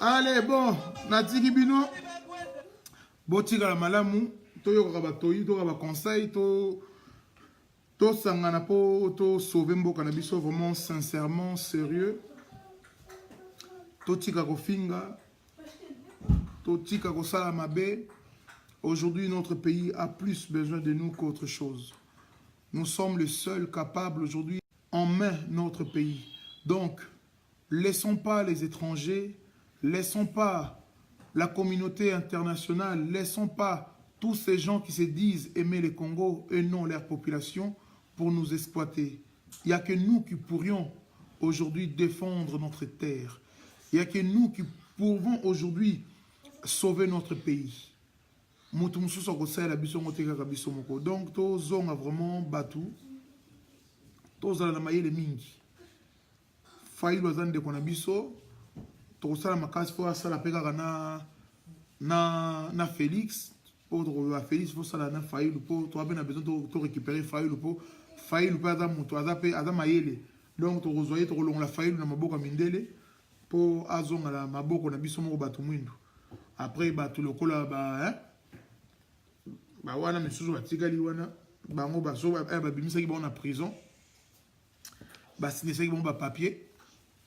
Allez, bon, Natiki Bino. Botika la malamu. Toyo kaba toyi, to kaba conseil, to sangana po, to sauver mboka na biso vraiment sincèrement sérieux. Totika kofinga. Totika kosala mabe. Aujourd'hui, notre pays a plus besoin de nous qu'autre chose. Nous sommes les seuls capables aujourd'hui en main notre pays. Donc, laissons pas les étrangers, laissons pas la communauté internationale, laissons pas tous ces gens qui se disent aimer le Congo et non leur population pour nous exploiter. Il n'y a que nous qui pourrions aujourd'hui défendre notre terre. Il n'y a que nous qui pouvons aujourd'hui sauver notre pays. Donc, tous ont vraiment battu. Tous ont les mingi. Failli les ande konabiso. Tous ont makasi fo asala peka na Félix. Pour Félix fo sala na failli pour toi ben besoin de récupérer failli pour adam muto azape adam ayele. Donc to rozoyer to long la failli na maboko mindele pour azonga la maboko na biso moko batu mwindu. Après batu lokola ba hein. Bah wana misusu batikali wana bango baso babimisa ki ba na prison ba sinisa ki ba papier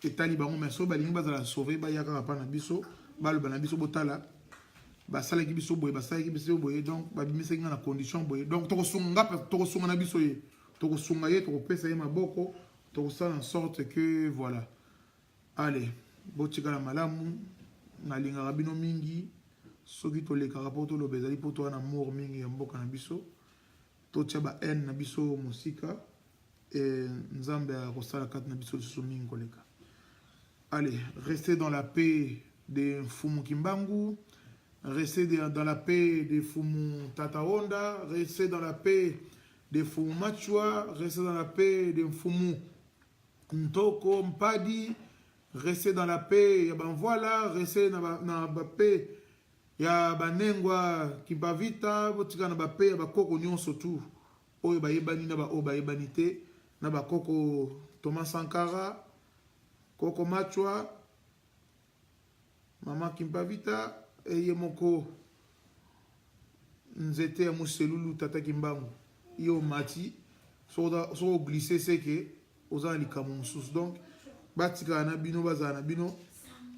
etali bango meso balingi bazala sauver ba yaka pa na biso ba lo bana biso botala ba sala ki biso boye ba sala ki biso boye donc babimisa ki na condition boye donc to sunga na biso ye to sunga ye to pesa ye maboko to sala en sorte que voilà allez botika la malamu na linga rabino mingi soki tolekaka po toloba ezali po toa na amour mingi ya mboka na biso totia ba haine na biso mosika nzambe akosala kati na biso lisusu mingi koleka. Allez, restez dans la paix de Fumu Kimbangu, restez dans la paix de Fumu Tataonda, restez dans la paix de Fumu Machua, restez dans la paix de Fumu Ntoko Mpadi, restez dans la paix voilà, restez dans la paix ya banengwa Kimpavita, botika na bape ya bakoko nyonso tu oyo bayebani na ba o bayebani te na bakoko Thomas Sankara, Koko Machwa, Mama Kimpavita eye moko nzete ya muselulu tata Kimbangu yo mati so glisser seke oza likamu mususu donc batika na bino bazana bino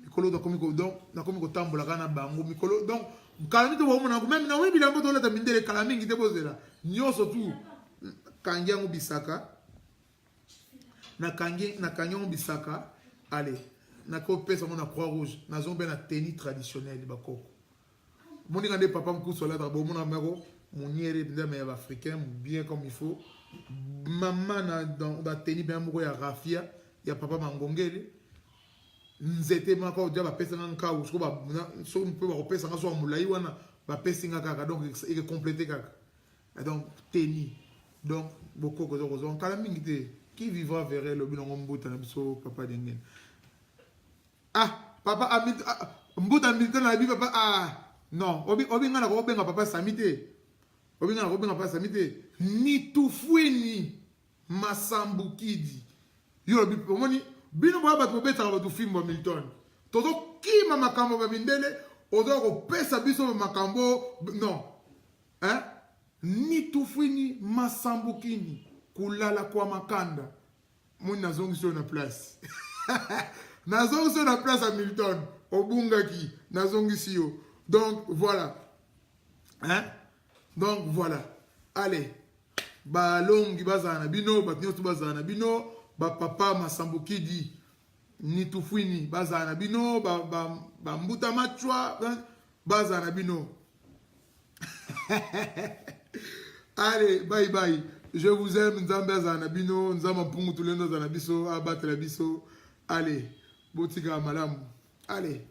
mikolo da komiko donc na komiko tambola kana bango mikolo donc kalami to bomona ko même na webi lambo to lata mindele kalami ngite bozela nyoso tu kangiango bisaka na kangiango bisaka allez na ko pesa mona croix rouge na zombe na tenue traditionnelle bakoko moni ngande papa mkuso la bomona mako moniere ndeme ya africain bien comme il faut maman na dans la tenue bien moko ya rafia ya papa mangongele nzete mako dia ba pesa nka usko ba so mpe ba pesa nga so mulai wana ba pesa nga kaka donc il compléter kaka donc tenue donc beaucoup ko zo kala mingi te qui vivra verrait le bilan mbuta na biso papa dengen. Ah, papa amit mbuta milita na bi papa non, obi ngana ko benga papa samite. Obi ngana ko benga papa samite. Ni tufweni masambukidi. Yo bi pomoni bino ba ba beta ba tu fimbo Milton. Todo kima makambo ba mindele ozo ko pesa biso makambo non. Hein? Ni tufweni masambukini kulala kwa makanda. Muni nazongi sur na place. Nazongi sur na place à Milton. Obungaki. Nazongi siyo. Donc voilà. Hein? Donc voilà. Allez. Ba longi bazana bino. Ba nyoto bazana bino. Ba papa masambukidi. Ni tufweni bazana bino. Ba mbuta machwa. Bazana bino. Allez, bye bye. Je vous aime. Nzambe zanabino, nzama pungu tulendo zanabiso, abate la biso. Allez, botika malamu. Allez.